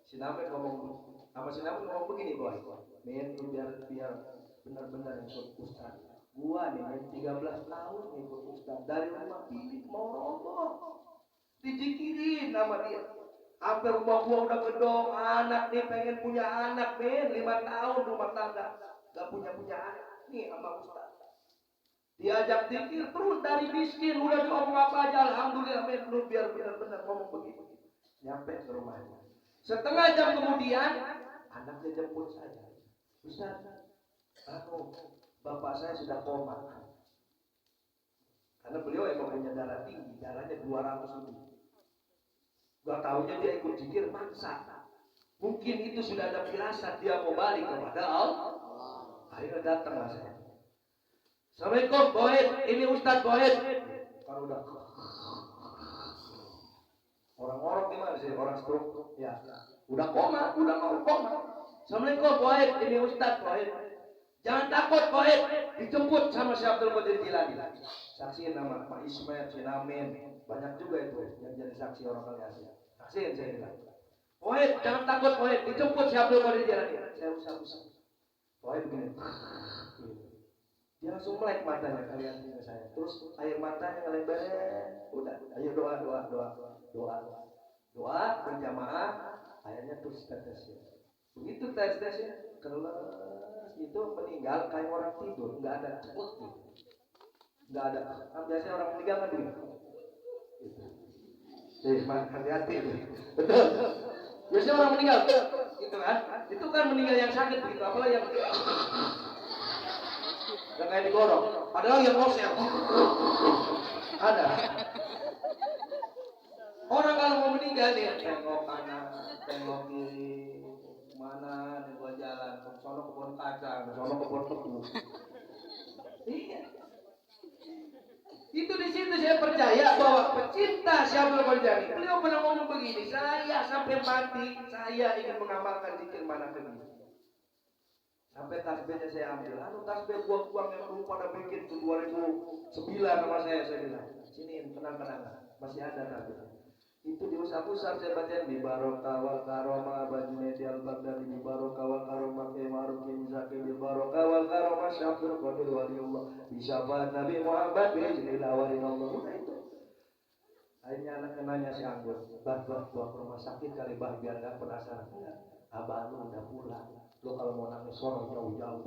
Si Namin ngomong begini, boy. Men, biar benar-benar ikut Ustaz. Gua nih, 13 tahun ikut Ustaz. Dari rumah pilih mau roboh. Dizikirin nama dia. Sampai rumah gua udah gedong, anak nih pengen punya anak, men. 5 tahun rumah tangga, gak punya anak. Nih sama Ustaz. Diajak zikir terus dari miskin, udah diomong apa aja, alhamdulillah men, lu biar benar-benar ngomong begitu. Nyampe ke rumahnya. Setengah jam kemudian, anaknya jemput saya. Ustaz, bapak saya sudah koma. Karena beliau emang punya darah tinggi, darahnya 200 lebih. Gak taunya dia ikut zikir maksa. Mungkin itu sudah ada firasat dia mau balik kepada Allah. Akhirnya datanglah saya. Assalamualaikum, Boyd. Ini Ustaz Boyd. Kalau udah orang-orang gimana sih, orang stroke ya udah koma. Assalamualaikum Wahid, ini Ustaz Wahid. Jangan takut Wahid, dijemput sama Syekh Abdul Qadir Jilani. Saksiin nama Pak Ismail, Sinamin, banyak juga itu yang jadi saksi orang kali Asia. Saksiin saya bilang. Wahid, jangan takut Wahid, dijemput Syekh Abdul Qadir Jilani. Saya usah. Wahid begini. Dia langsung melek matanya, kalian lihat saya. Terus air matanya ngelebar. Udah, ayo doa berjamaah. Akhirnya terus tetesnya. Begitu tetesnya kelas itu meninggal kayak orang tidur, nggak ada cepet gitu. Nggak ada. Kan biasanya orang meninggal kan begitu. Hati-hati. Betul. Biasanya orang meninggal gitu kan. Itu kan meninggal yang sakit begitu, apalagi yang kayak digorok. Padahal yang ngosel. Ada. Orang kalau mau meninggal nih, tengok kanan, tengok kiri, mana nih gua jalan, ke sono kebun kacang, ke sono kebun tebu. Iya. Itu di situ saya percaya bahwa pecinta Syekh Abdul Qadir, beliau pernah ngomong begini, saya sampai mati, saya ingin mengamalkan zikir manaqib ini. Sampai tasbihnya saya ambil, tasbih buang-buang yang dulu pada bikin itu 2009 sama saya bilang, sini kenang-kenangan, masih ada tasbihnya. Itu diusap-usap saya baca di barokah wal karomah bajine di al-Baghdadi di barokah wal karomah kemaruki mizaki di barokah wal karomah Syabdul Qadir waliullah bisyafaat Nabi Muhammad biiznillah walinallah. Udah itu. Akhirnya anaknya nanya si Anggur, bah bawa ke rumah sakit kali bah biar gak penasaran. Abah lu udah pulang, lu kalau mau nangis sono jauh-jauh.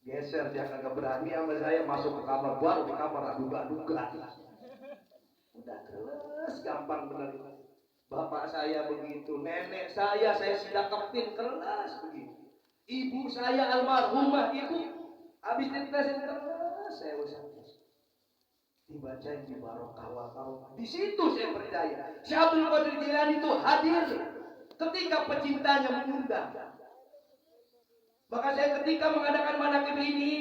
Geser dia kagak berani sama saya masuk ke kamar, baru di kamar aduga-aduga. Udah keles, gampang benar. Bapak saya begitu, nenek saya sudah kepin keles begitu. Ibu saya almarhumah ibu, habis ditesin keles, saya usah dibacain di barokah. Di situ saya percaya, Syekh Abdul Qadir Jilani itu hadir ketika pecintanya mengundang. Maka saya ketika mengadakan manaqib ini,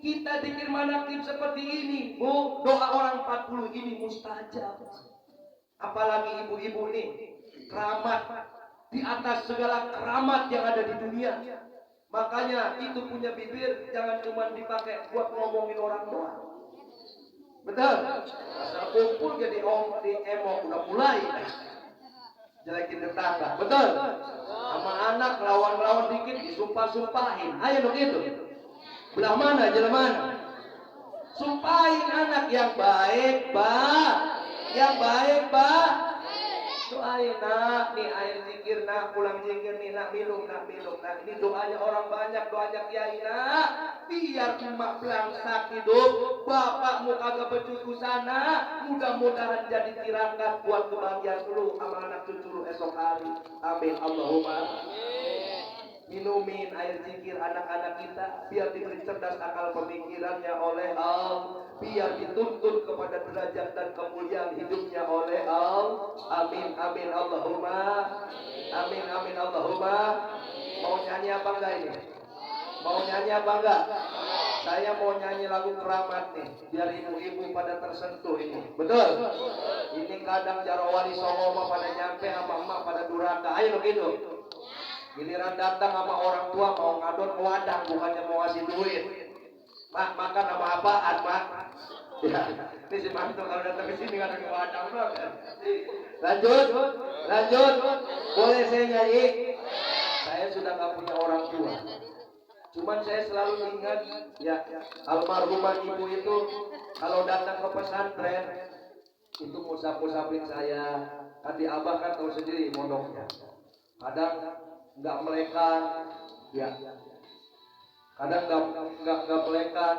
kita zikir manaqib seperti ini, Bu, doa orang 40 ini mustajab. Apalagi ibu-ibu nih, keramat di atas segala keramat yang ada di dunia. Makanya itu punya bibir jangan cuma dipakai buat ngomongin orang doang. Betul? Asal kumpul jadi di emok udah mulai jelekin tetangga. Betul? Sama anak lawan-lawan dikit disumpah-sumpahin. Ayo dong itu. Belah mana, jalan mana? Sumpahin anak yang baik, Pak. Yang baik, Pak. Doain, nak. Nih air zikir, nak. Pulang zikir, nih, nak. Minum, nak. Ini doanya orang banyak, doanya kiai, nak. Biar emak belangsak hidup. Bapakmu kagak bercucu sana. Mudah-mudahan jadi tirakat buat kebahagiaan lu sama anak cucu lu esok hari. Amin. Allahumma. Minumin air zikir anak-anak kita biar diberi cerdas akal pemikirannya oleh Allah, biar dituntun kepada derajat dan kemuliaan hidupnya oleh Allah. Amin amin Allahumma. Amin amin Allahumma. Mau nyanyi apa enggak ini? Mau nyanyi apa enggak? Saya mau nyanyi lagu keramat nih, biar ibu-ibu pada tersentuh ini. Betul? Ini kadang jarawali Songo pada nyampe sama emak pada duraka. Ayo begitu. Giliran datang sama orang tua mau ngadon wadah bukannya mau ngasih duit. Mak makan sama apaan, Mak? Ya, ini si mantu kalau datang ke sini ngadon wadah banget. Lanjut. Boleh saya nyanyi? Saya sudah nggak punya orang tua. Cuman saya selalu ingat ya almarhumah ibu itu kalau datang ke pesantren itu musab-musabin saya. Kan di Abah kan tahu sendiri mondoknya. Kadang nggak melekat, ya. Kadang nggak melekat,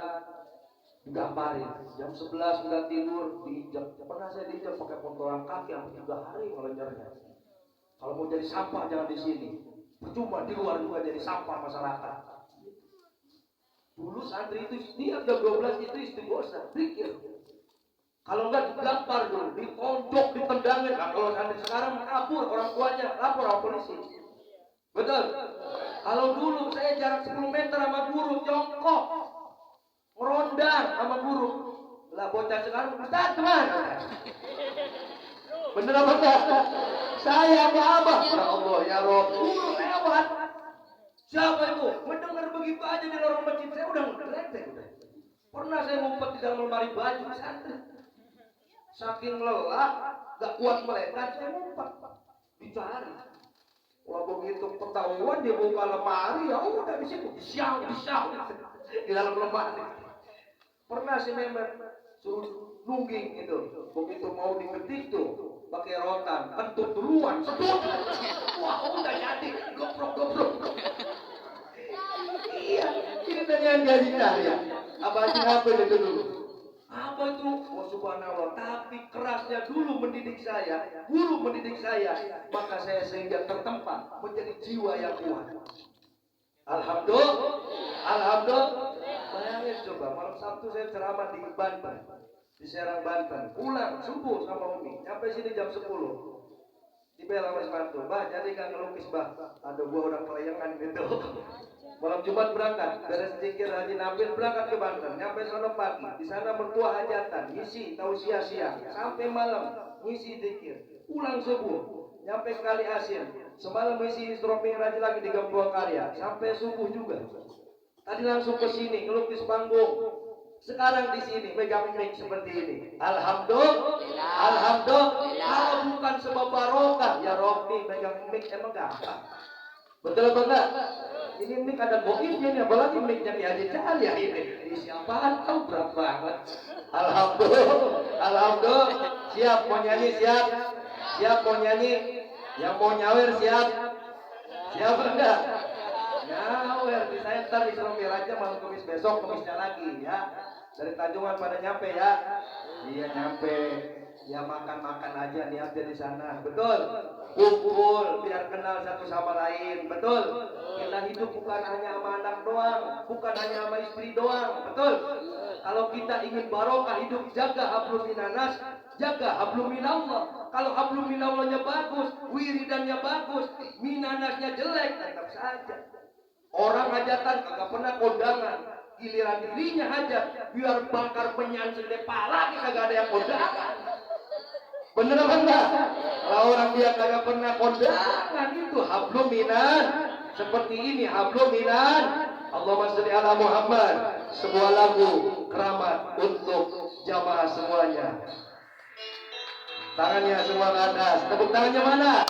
digambarin. Jam 11 udah tidur, diijab. Pernah saya diijab pakai pontolan kaki sampai 3 hari ngelenjarnya. Kalau mau jadi sampah jangan di sini. Percuma di luar juga jadi sampah masyarakat. Dulu santri itu dia jam 12 itu istighosah, zikir. Kalau enggak digampar dulu, ditonjok, ditendangin. Nah, kalau santri sekarang kabur orang tuanya, lapor sama polisi. Betul. Kalau dulu saya jarak 10 meter sama guru jongkok, ngerondang sama guru, Lah bocah sekarang Ustaz kemana? Bener apa enggak? Saya apa abah? Ya Allah ya Rob. Lewat. Siapa itu? Mendengar begitu aja di lorong masjid saya udah ngeledek udah. Pernah saya ngumpet di dalam lemari baju santri. Saking lelah, gak kuat melekat, saya ngumpet. Dicari. Kalau begitu ketahuan dia buka lemari, ya udah di situ. Siang di dalam lemari. Pernah si member suruh nungging itu. Begitu mau diketik tuh, pakai rotan, kentut duluan, sedut. Wah, udah jadi, goprok. Iya, ini tanyaan gaji ya. Apa itu dulu? Apa itu? Oh subhanallah, tapi kerasnya dulu mendidik saya, guru mendidik saya, maka saya sehingga tertempa menjadi jiwa yang kuat. Alhamdulillah. Bayangin coba, malam Sabtu saya ceramah di Banten, di Serang Banten, pulang subuh sama Umi, sampai sini jam 10. Dibel sama sepatu, bah jadi kan ngelukis bah, ada gua udah kelayangan gitu. Malam Jumat berangkat, beres zikir Haji Nabil berangkat ke Banten, nyampe sana pagi, di sana mertua hajatan, ngisi tausiah siang, sampai malam ngisi zikir, pulang subuh, nyampe Kali Asin, semalam ngisi Isra Mi'raj lagi di Gembua Karya, sampai subuh juga. Tadi langsung ke sini ngelukis panggung. Sekarang di sini megang mic seperti ini. Alhamdulillah. Kalau bukan sebab barokah ya Robi megang mic emang gampang. Betul apa enggak? Ini mic ada goibnya nih, apalagi micnya di Haji Cahal ya ini. Siapaan tahu berat banget. Alhamdulillah. Siap mau nyanyi siap. Siap mau nyanyi. Yang mau nyawer siap. Siap enggak? Nyawer di saya ntar di Isra Mi'raj malam Kamis besok, Kamisnya lagi ya. Dari Tanjungan pada nyampe ya. Iya nyampe. Ya makan aja niatnya di sana. Betul. Kumpul biar kenal satu sama lain. Betul. Kita hidup bukan hanya sama anak doang, bukan hanya sama istri doang. Betul. Kalau kita ingin barokah hidup, jaga hablum minanas, jaga hablum minallah. Kalau hablum minallahnya bagus, wiridannya bagus, minanasnya jelek, tetap saja. Orang hajatan kagak pernah kondangan, giliran dirinya hajat, biar bakar penyan segede pala kagak ada yang kondangan. Bener apa enggak? Kalau orang dia kagak pernah kondangan itu hablum minan. Seperti ini hablum minan. Allahumma sholli ala Muhammad. Sebuah lagu keramat untuk jamaah semuanya. Tangannya semua ke atas. Tepuk tangannya mana?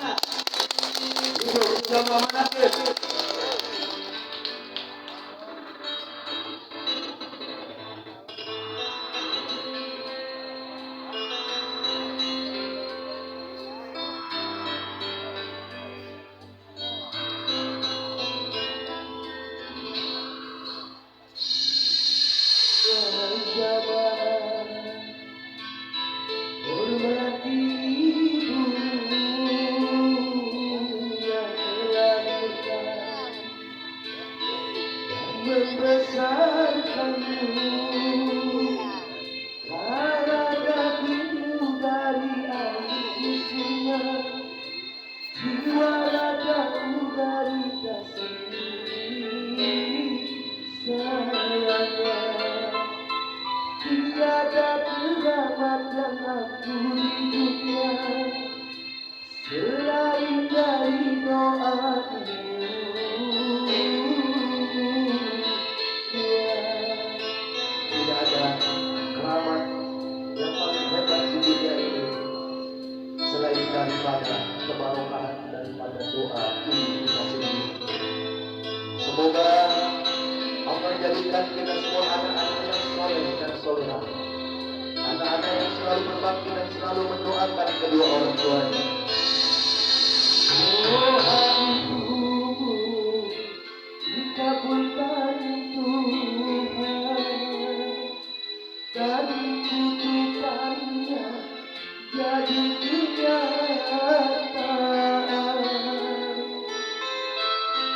Itu jamaah manakib. Semoga Allah jadikan kita semua anak-anak yang soleh dan solehah, anak-anak yang selalu berbakti dan selalu mendoakan kedua orang tuanya. Doaku dikabulkan Tuhan dan kutukannya jadi kenyataan.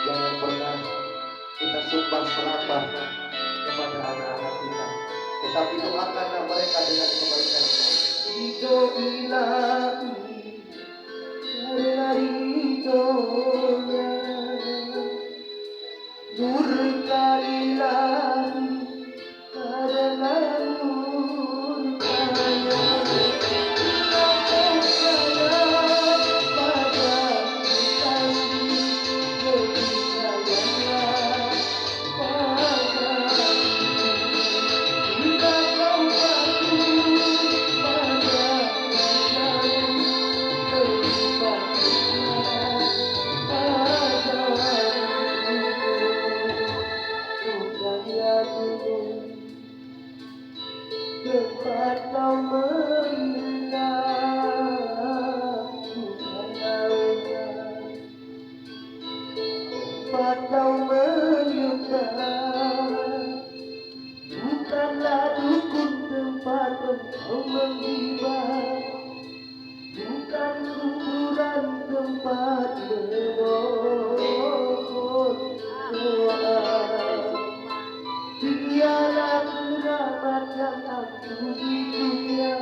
Jangan pernah kita sumpah serapah kepada anak-anak kita, tetapi doakanlah mereka dengan kebaikan. Ridho ilahi karena ridhonya, murka ilahi karena nurnya. tempat kau menginap, bukan lautan. Tempat kau menyebar, bukanlah dukun tempat engkau menghibah, bukan kuburan tempat memohon doa. Dialah keramat yang aku di dunia,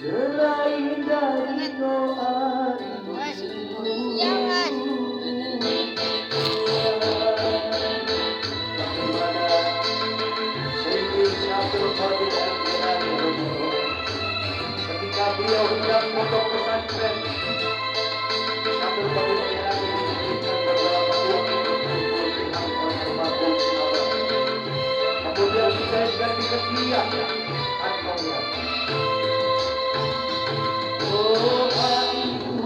selain dari doa itu. Ketika beliau hendak pondok pesantren, Syabdul Qadir Jailani diberikan beberapa uang untuk dirham oleh almarhum sahabat. Kemudian dikaitkan di ketiak kantongnya. Doa itu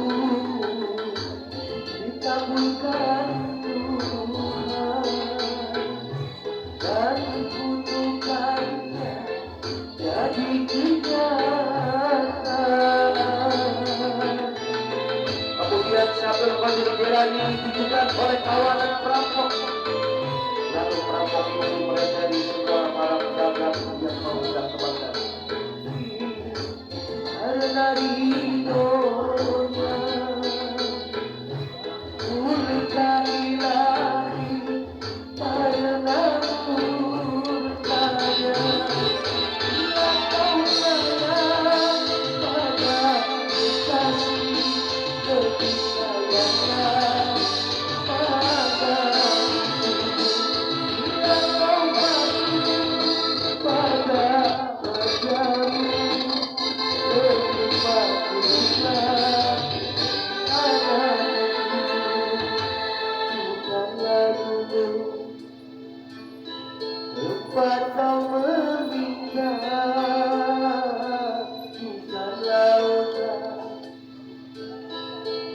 dikabulkan Tuhan dan kutukannya jadi kenyataan. Kemudian Syabdul Qadir Jailani ditujukan oleh kawanan perampok. Lalu perampok itu meledari semua para pedagang yang mengundang kebanggaan. Karena ridhonya murka ilahi, karena murkanya kau sayang pada kasih kesayangan pada bila kau patuh pada wajahmu lebih patuhlah bukanlah dulu tempat kau meminta, bukan lautan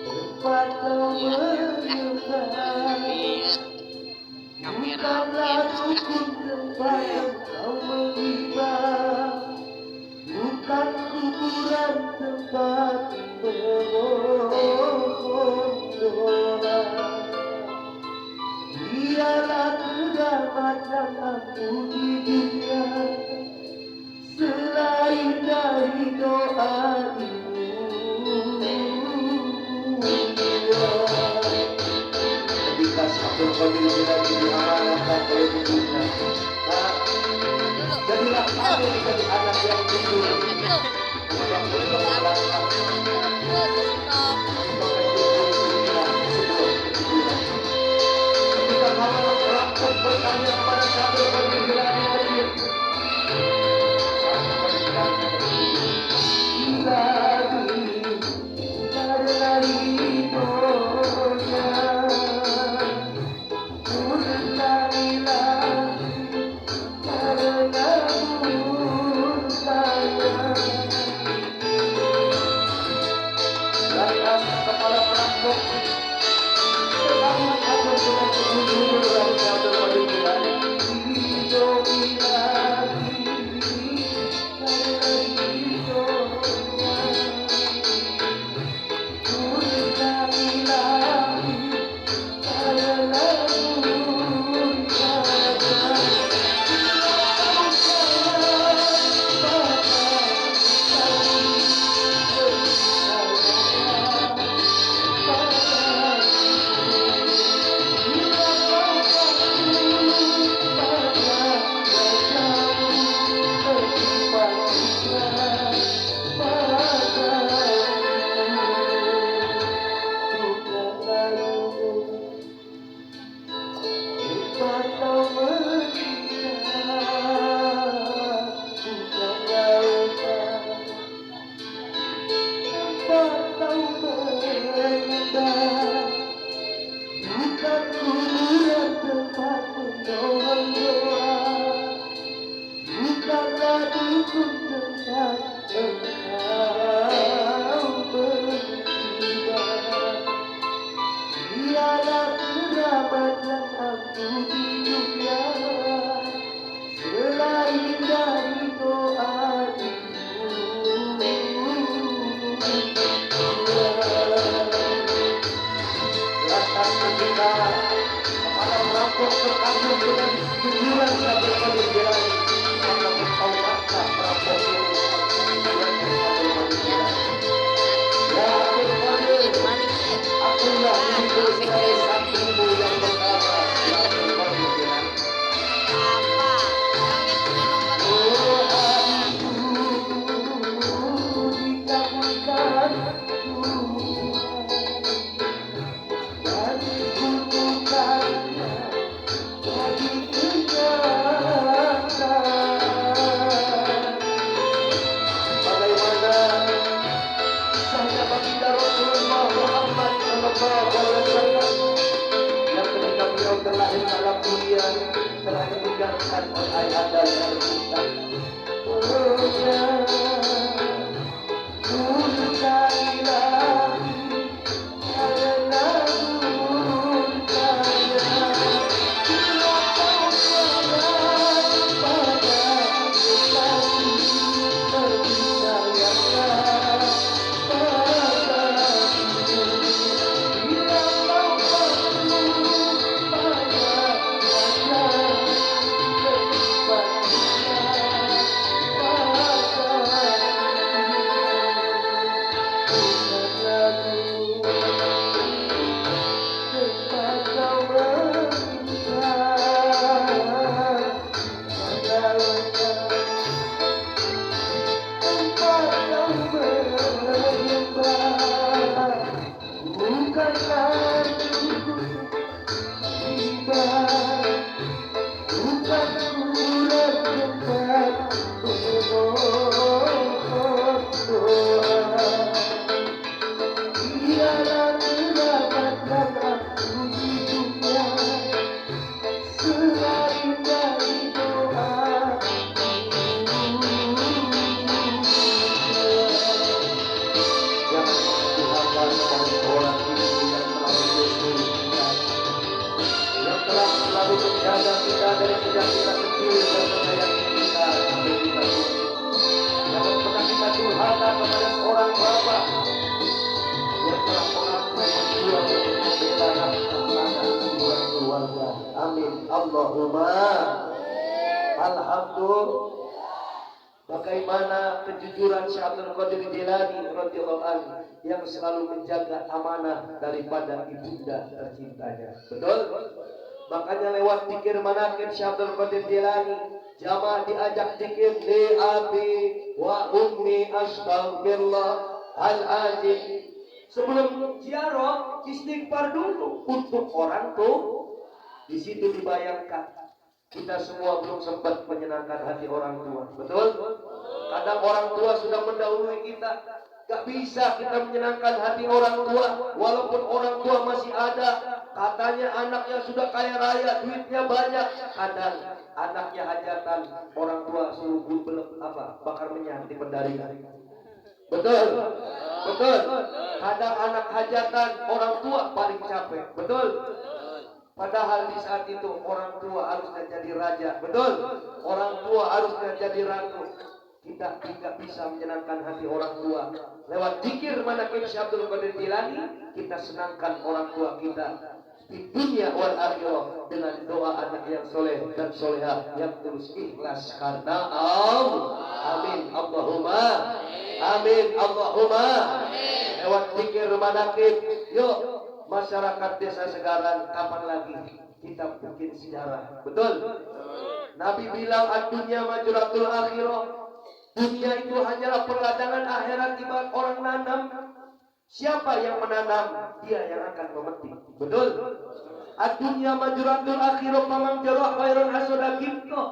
tempat kau menyebar, bukanlah dukun tempat kau menghibah, bukan kuburan tempat memohon doa. Dialah keramat yang aku di dunia, selain dari doa itu. Ketika Syabdul Qadir Jailani diamanahkan oleh ibunya, jadilah kamu menjadi anak yang jujur, yang berkelanjutan. Ketika kamu melakukan bertanya kepada Syabdul Qadir Jailani hadir, Syabdul Qadir Jailani karena ridhonya murka ilahi, karena murkanya. Lantas kepala perampok terbangun atur dengan kejujuran dari Syabdul Qadir Jailani. Ridho ilahi, karena ridhonya murka ilahi, karena murkanya. Kau sayang pada kasih kesayangan pada bila kau patuh pada wajahmu lebih patuhlah pada bukanlah dulu tempat kau menginap, bukan lautan tempat kau menyebar, bukan kuburan tempat memohon doa, bukanlah dukun tempat engkau menghibah. Dialah keramat yang aku di dunia, selain dari doa untuk terkagum dengan kejujuran Syabdul Qadir Jilani, maka bertaubatlah merampok diri kejujuran Syabdul Qadir Jilani. Ya Abdul Qadir, akulah hidup sebagai santrimu yang pertama, ya Abdul Qadir Jilani. Yang ketika beliau terlahir dalam dunia telah ditinggalkan oleh ayah dan tercinta. Menjaga kita dari sejak kita kecil dan menyayangi kita sampai kita tua. Jangan pernah kita durhaka kepada seorang bapak yang telah mengaku berjuang untuk membela nafkah anak dan keluarga. Amin. Allahumma alhamdulillah. Bagaimana kejujuran Syabdul Qadir Jilani radhiyallahu anhu yang selalu menjaga amanah daripada ibunda tercintanya. Betul? Makanya lewat zikir manaqib Syabdul Qadir Jilani, jamaah diajak zikir li abi wa ummi astaghfirullah al-azim. Sebelum ziarah, istighfar dulu untuk orang tua. Di situ dibayangkan kita semua belum sempat menyenangkan hati orang tua. Betul? Kadang orang tua sudah mendahului kita. Gak bisa kita menyenangkan hati orang tua. Walaupun orang tua masih ada. Katanya anaknya sudah kaya raya, duitnya banyak. Kadang anaknya hajatan, orang tua suruh bakar minyak di pendaringan. Betul? Betul? Kadang anak hajatan, orang tua paling capek. Betul? Padahal di saat itu orang tua harusnya jadi raja. Betul? Orang tua harusnya jadi ratu. Kita tidak bisa menyenangkan hati orang tua. Lewat zikir manaqib Syabdul Qadir Jilani, kita senangkan orang tua kita di dunia wal akhirah dengan doa anak yang soleh dan soleha yang terus ikhlas karena Allah. Amin. Allahumma amin. Allahumma amin. Lewat zikir manaqib, yuk masyarakat desa Segaran, kapan lagi kita bikin sejarah? Betul? Nabi bilang ad-dunya majratul akhirah. Dunia itu hanyalah perladangan akhirat ibarat orang nanam. Siapa yang menanam, dia yang akan memetik. Betul? Ad-dunya majratul akhirah faman jarah khairan hasodakimto.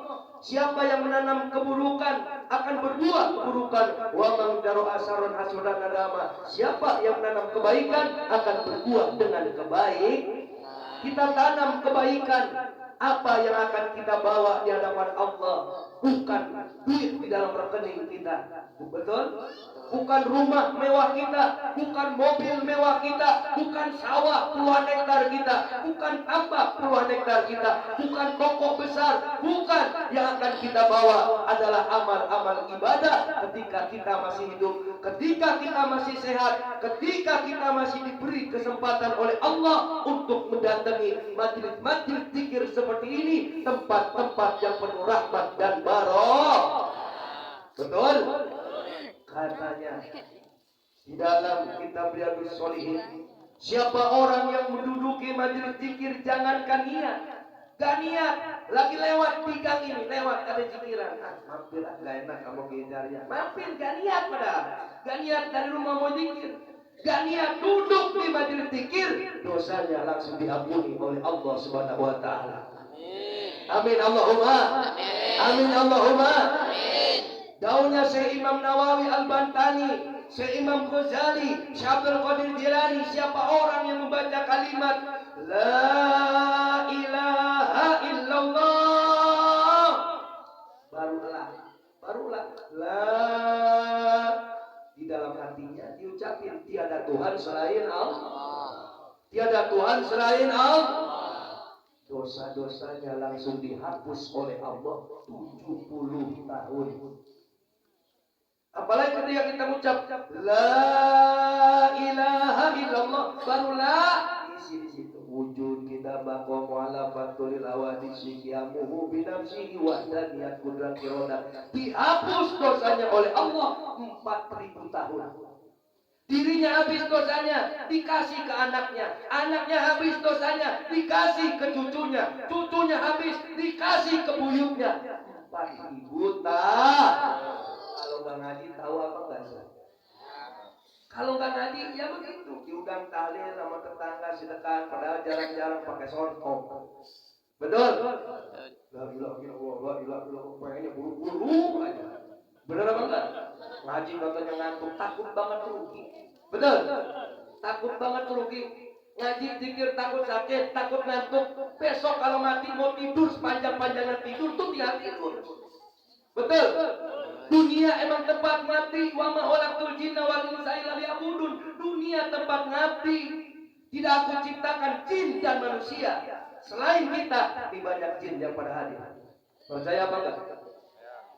Siapa yang menanam keburukan akan berbuah keburukan. Wa man jarah asaron hasodanadama. Siapa yang menanam kebaikan akan berbuah dengan kebaik. Kita tanam kebaikan. Apa yang akan kita bawa di hadapan Allah? Bukan duit di dalam rekening kita. Betul? Bukan rumah mewah kita, bukan mobil mewah kita, bukan sawah puluhan hektar kita, bukan tambak puluhan hektar kita, bukan toko besar, bukan. Yang akan kita bawa adalah amal-amal ibadah ketika kita masih hidup, ketika kita masih sehat, ketika kita masih diberi kesempatan oleh Allah untuk mendatangi majelis-majelis zikir seperti ini, tempat-tempat yang penuh rahmat dan barokah. Betul? Katanya di dalam kitab Riyadhus Shalihin, siapa orang yang menduduki majelis zikir, jangankan niat, gak niat, lagi lewat di gang ini, lewat ada zikiran, mampir, gak enak kamu kejarnya, mampir, gak niat padahal, gak niat dari rumah mau zikir, gak niat duduk di majelis zikir, dosanya langsung diampuni oleh Allah Subhanahu Wa Taala. Amin Allahumma, amin Allahumma. Daunnya Syekh Imam Nawawi Al-Bantani, Syekh Imam Ghazali, Syekh Abdul Qadir Jilani, siapa orang yang membaca kalimat La ilaha illallah, barulah La, di dalam hatinya diucapin tiada Tuhan selain Allah, tiada Tuhan selain Allah. Dosa-dosanya langsung dihapus oleh Allah 70 tahun. Apalagi ketika kita mengucap La ilaha illallah, barulah isi di situ wujud kita baqa mu'alafatul awadisi qiyamuhu binafsihi wahdaniyat qudrati roda, dihapus dosanya oleh Allah 4000 tahun. Dirinya habis dosanya, dikasih ke anaknya, anaknya habis dosanya, dikasih ke cucunya, cucunya habis, dikasih ke buyutnya. 4000 tahun. Kalau nggak ngaji tahu apa enggak sih? Kalau nggak ngaji ya begitu, diundang tahlil sama tetangga sedekah, padahal jarang-jarang pakai sontok. Betul? La ilaha illallah, pengennya buru-buru aja. Benar apa enggak? Ngaji katanya ngantuk, takut banget rugi. Betul? Takut banget rugi. Ngaji zikir takut sakit, takut ngantuk. Besok kalau mati mau tidur sepanjang-panjangnya tidur tuh dia tidur. Betul? Dunia emang tempat mati. Wa ma khalaqtul jinna wal insa illa liya'budun. Dunia tempat mati. Tidak aku ciptakan jin dan manusia. Selain kita, lebih banyak jin yang pada hadir. Percaya apa enggak?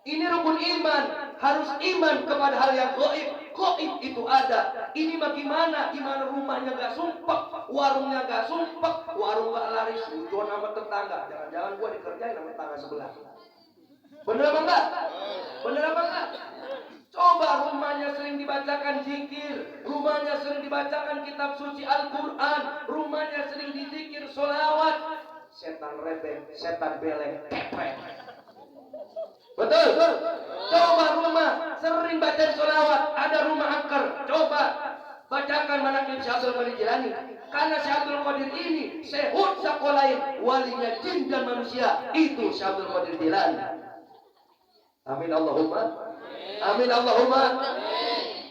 Ini rukun iman. Harus iman kepada hal yang gaib. Gaib itu ada. Ini bagaimana? Gimana rumahnya gak sumpah, warungnya gak sumpah, warung gak laris, jual nama tetangga. Jangan-jangan gua dikerjain sama tetangga sebelah. Bener apa enggak? Bener apa enggak? Coba rumahnya sering dibacakan zikir, rumahnya sering dibacakan kitab suci Al-Quran, rumahnya sering dizikir sholawat, setan rebek, setan belek, kepek. Betul? Coba rumah sering baca sholawat, ada rumah angker, coba bacakan manaqib Syekh Abdul Qadir Jilani. Karena Syekh Abdul Qadir ini sehut sakolain, walinya jin dan manusia, itu Syekh Abdul Qadir Jilani. Amin Allahumma, amin Allahumma.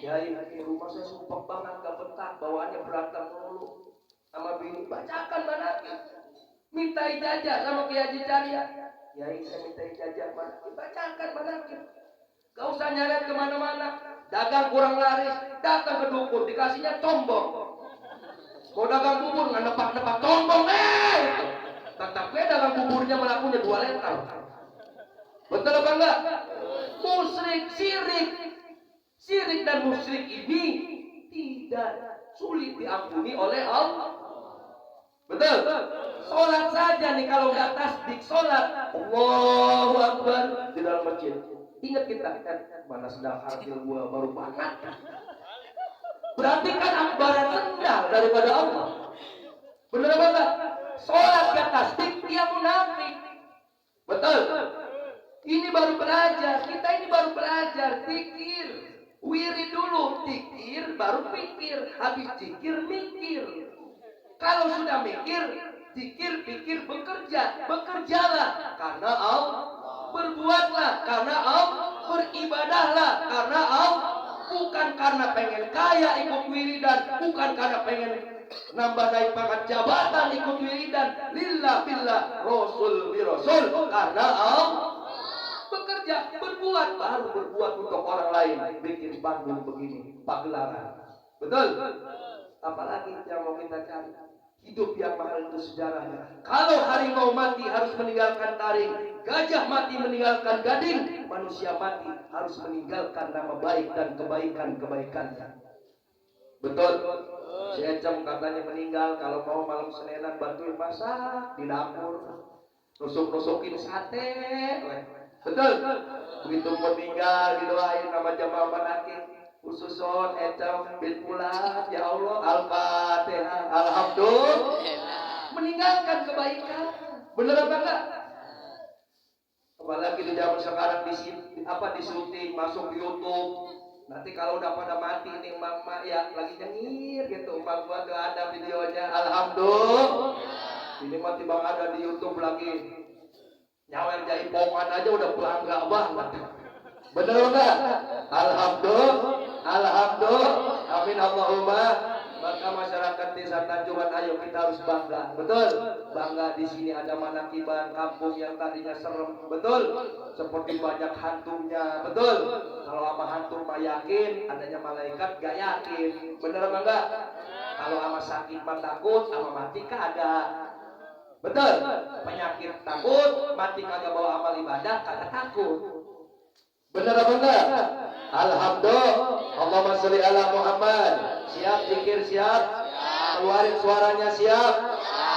Ya ini rumah saya sumpah banget, gak betah, bawaannya berantem dulu sama bini. Bacakan manaqib, minta ijazah sama Kiai Haji Caria. Ya ini saya minta ijazah manaqib, bacakan manaqib. Gak usah nyeret kemana-mana. Dagang kurang laris, datang ke dukun, dikasihnya tombong. Mau dagang bubur nggak nepak-nepak tombong, tetap gue dagang buburnya malah punya 2 liter. Betul apa enggak? Musyrik, syirik dan musyrik ini tidak sulit diampuni oleh Allah. Betul? Sholat saja nih kalau nggak tasbih sholat, Allahu Akbar di dalam masjid. Ingat kita kan mana sedang harfil gua baru banget. Berarti kan akbaran rendah daripada Allah. Benar apa enggak? Sholat gak tasbih dia munafik. Betul? Ini baru belajar, kita ini baru belajar zikir. Wirid dulu, zikir baru pikir, habis zikir mikir. Kalau sudah mikir, zikir, pikir, bekerja, bekerjalah karena Allah, berbuatlah karena Allah, beribadahlah karena Allah, bukan karena pengen kaya ikut wiridan, bukan karena pengen nambah naik pangkat jabatan ikut wiridan, lillah billah, rasul bi rasul, karena Allah. Bekerja, berbuat, baru berbuat untuk orang lain. Bikin panggung begini, pagelaran. Betul? Apalagi yang mau kita cari? Hidup yang mahal itu sejarahnya. Kalau harimau mati harus meninggalkan taring, gajah mati meninggalkan gading, manusia mati harus meninggalkan nama baik dan kebaikan-kebaikannya. Betul? Si Ecem katanya meninggal kalau mau malam Senenan bantuin masak di dapur, nusuk-nusukin sate. Betul? Begitu meninggal didoain nama jamaah manakib. Khususon Ecem bin Pulat, ya Allah, Al-Fatihah, Alhamdulillah, meninggalkan kebaikan. Bener apa enggak? Apalagi di zaman sekarang disyuting, masuk di YouTube. Nanti kalau udah pada mati nih emak-emak ya lagi nyengir gitu, emak gua tuh ada videonya, alhamdulillah. Ini mah tiba ada di YouTube lagi nyawer jaipongan aja udah bangga banget. Bener enggak? Alhamdulillah, alhamdulillah, amin Allahumma. Maka masyarakat desa Tanjungan, ayo kita harus bangga, betul? Bangga di sini ada manakiban kampung yang tadinya serem, betul? Seperti banyak hantunya, betul? Kalau sama hantu mah yakin, adanya malaikat gak yakin, bener apa enggak? Kalau sama sakit mah takut, sama mati kagak, betul? Penyakit takut, mati kagak bawa amal ibadah, kagak takut. Benar apa enggak? Alhamdulillah. Allahumma sholli ala Muhammad. Siap zikir, siap. Keluarin suaranya, siap.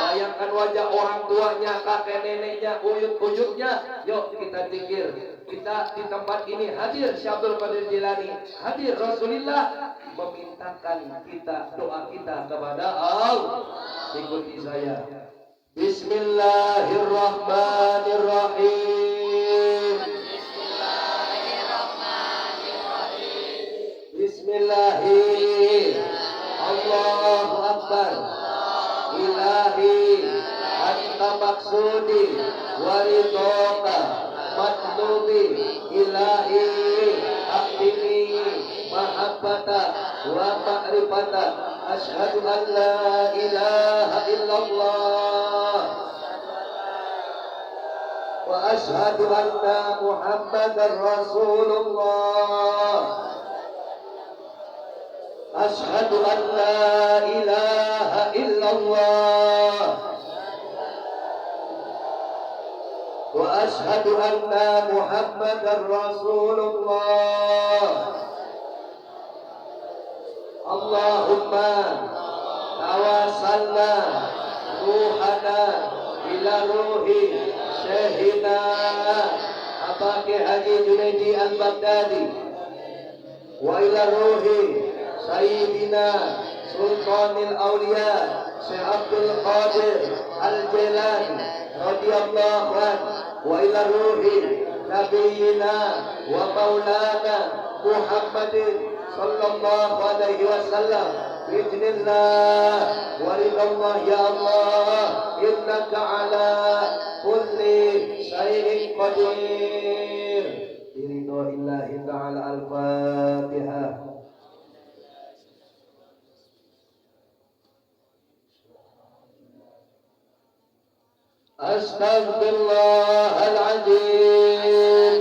Bayangkan wajah orang tuanya, kakek neneknya, uyut-uyutnya. Yuk kita zikir. Kita di tempat ini hadir Syekh Abdul Qadir Jilani, hadir Rasulullah memintakan kita, doa kita kepada Allah. Ikuti saya. Bismillahirrahmanirrahim. Bismillahi, Allahu Akbar, Ilahi, Anta maksudi, Waridhoka, Matlubi, Ilahi, Akhtini, Mahabbata, Wa Ma'rifata, Ashhadu an la ilaha illallah, Wa ashhadu anna Muhammadar Rasulullah. Ashhadu an la ilaha illallah wa ashhadu anna Muhammadar Rasulullah. Allahumma tawassalna ruhana ila ruhi Syekhina Abaki Haji Junaidi Al-Baghdadi wa ila ruhi Sayyidina Sultanil Awliya Syekh Abdul Qadir Al-Jilani radhiyallahu anhu wa ila ruhi Nabiyyina wa Maulana Muhammadin sallallahu alaihi wasallam bi'idznillah wa ridallah ya Allah innaka ala kulli syai'in qadir. Biridha'illahi ta'ala. Al-Fatihah. Astaghfirullahaladzim,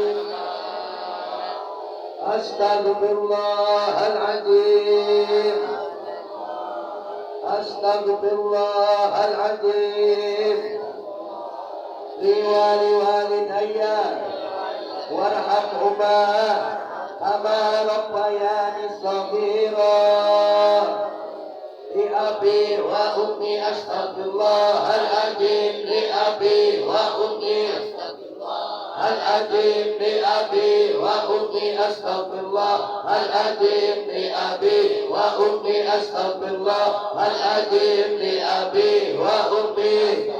Astaghfirullahaladzim, Astaghfirullahaladzim. Liwali walidayya warhamhuma kama rabbayani shaghira. Li abi wa ummi astaghfirullahaladzim, li abi wa ummi astaghfirullahaladzim, li abi wa ummi astaghfirullahaladzim, li abi wa ummi astaghfirullahaladzim, li abi wa ummi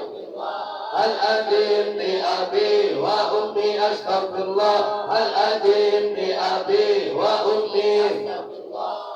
astaghfirullahaladzim, li abi wa ummi astaghfirullahaladzim, li abi wa ummi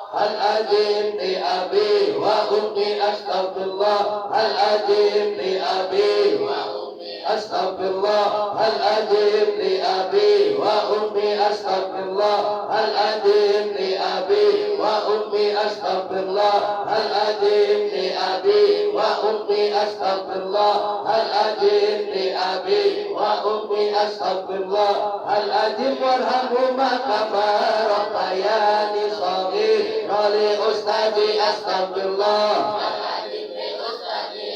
Al-Azim li abi wa ummi astaghfirullah. Al-Azim li abi wa ummi astaghfirullah. Al-Azim li abi wa ummi astaghfirullah. Al-Azim li abi wa ummi astaghfirullah. Al-Azim li abi wa ummi astaghfirullah. Al-Azim li abi wa ummi astaghfirullah. Al-Azim warhamhuma kama rabbayani shaghir. Rali ustadi astaghfirullah. Al-Azim li ustadi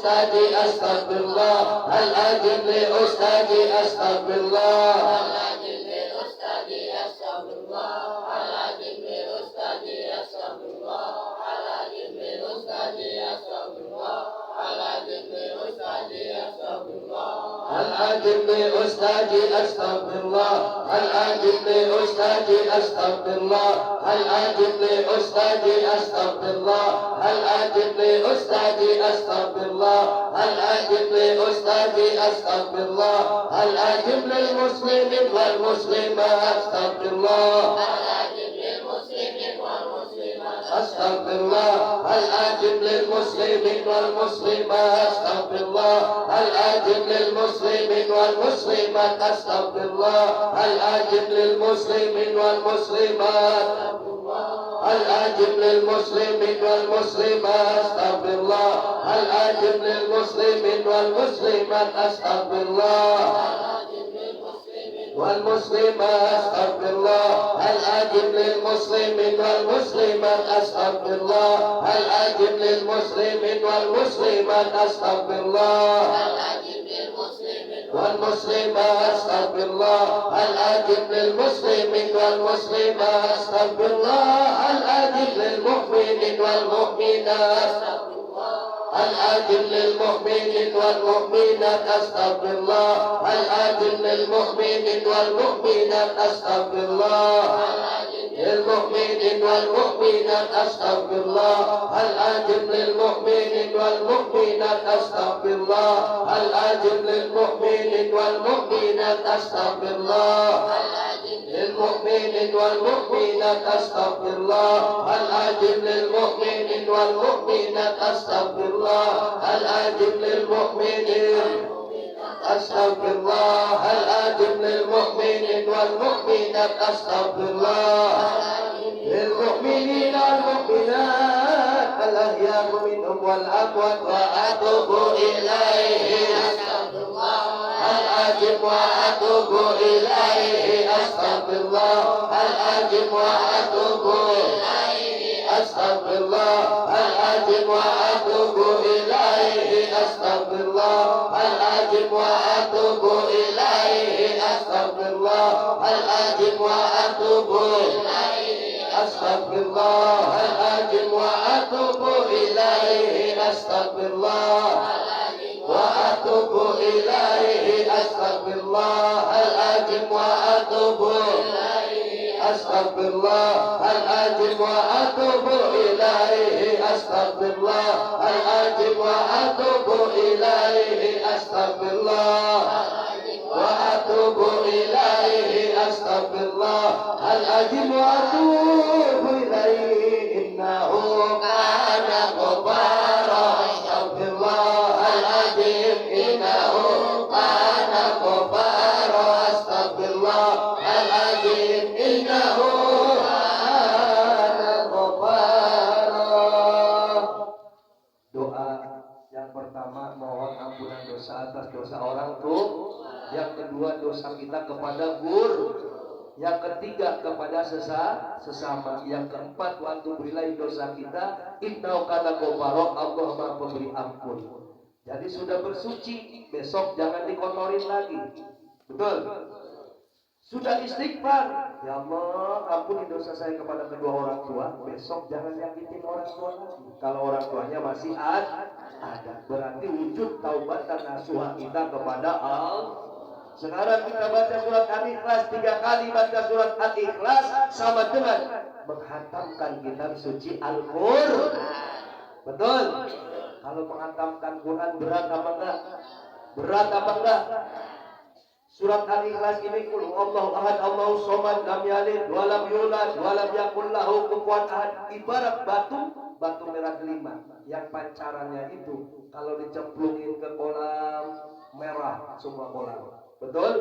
أستاذي أستغفر الله هل أجب لأستاذي أستغفر الله هل أجب لأستاذي أستغفر الله هل أجب لأستاذي أستغفر الله هل أجب لأستاذي أستغفر الله هل أجب لأستاذي أستغفر الله هل أجب لأستاذي أستغفر الله هل أجب للمسلمين والمسلمات أستغفر الله أستغفر الله هل أجب للمسلمين والمسلمات أستغفر الله هل أجب للمسلمين والمسلمات أستغفر الله هل أجب للمسلمين والمسلمات هل أجب للمسلمين والمسلمات أستغفر الله هل أجب للمسلمين والمسلمات أستغفر الله والمسلمات أستغفر الله هل أجب للمسلمين والمسلمات أستغفر الله هل أجب للمسلمين والمسلمات أستغفر الله والمسلمات أستغفر الله هل أجب للمسلمين والمسلمات أستغفر الله هل أجب للمؤمنين والمؤمنات هل أجب للمؤمنين والمؤمنات أستغفر الله هل أجب للمؤمنين والمؤمنات أستغفر الله للمؤمنين والمؤمنات أستغفر الله هل أجب للمؤمنين والمؤمنات أستغفر الله هل أجب للمؤمنين والمؤمنات أستغفر الله للمؤمنين والمؤمنات أستغفر الله هل أجب للمؤمنين والمؤمنات أستغفر الله هل أجب للمؤمنين أستغفر الله هل أجب للمؤمنين والمؤمنات أستغفر الله للمؤمنين والمؤمنات الأحياء منهم والأموات وأتوب إليه هل أجب وأتوب إليه أستغفر الله هل أجب وأتوب أستغفر الله هل أجب وأتوب إليه أستغفر الله هل أجب وأتوب إليه أستغفر الله هل أجب وأتوب أستغفر الله هل أجب وأتوب إليه أستغفر الله وأتوب إليه أستغفر الله هل أجب وأتوب أستغفر الله هل أجب وأتوب إليه أستغفر الله هل أجب وأتوب إليه أستغفر الله وأتوب إليه أستغفر الله هل أجب وأتوب إليه إنه كان غفارا أستغفر الله هل أجب إنه كان غفارا أستغفر الله هل أجب إنه كان غفارا. Doa yang pertama mohon ampunan dosa atas dosa orang tua. Yang kedua dosa kita kepada guru. Yang ketiga kepada sesama. Yang keempat waktu berilah dosa kita innau kana ghafara Allah Maha Pemberi ampun. Jadi sudah bersuci, besok jangan dikotorin lagi. Betul? Sudah istighfar, ya Allah ampuni dosa saya kepada kedua orang tua, besok jangan nyakitin orang tua lagi. Kalau orang tuanya masih ada, berarti wujud taubat dan nasuha kita kepada Allah. Sekarang kita baca surat Al-Ikhlas 3 kali, baca surat Al-Ikhlas sama dengan menghatamkan kitab suci Al-Qur'an. Betul? Kalau menghatamkan Quran berat apa enggak? Berat apa enggak? Surat Al-Ikhlas ini qul Allahu ahad Allahu somad lam yalid wa lam yulad wa lam yakul lahu kufuwan ahad. Ibarat batu merah 5 yang pancarannya itu kalau dicemplungin ke kolam merah semua kolam. Betul?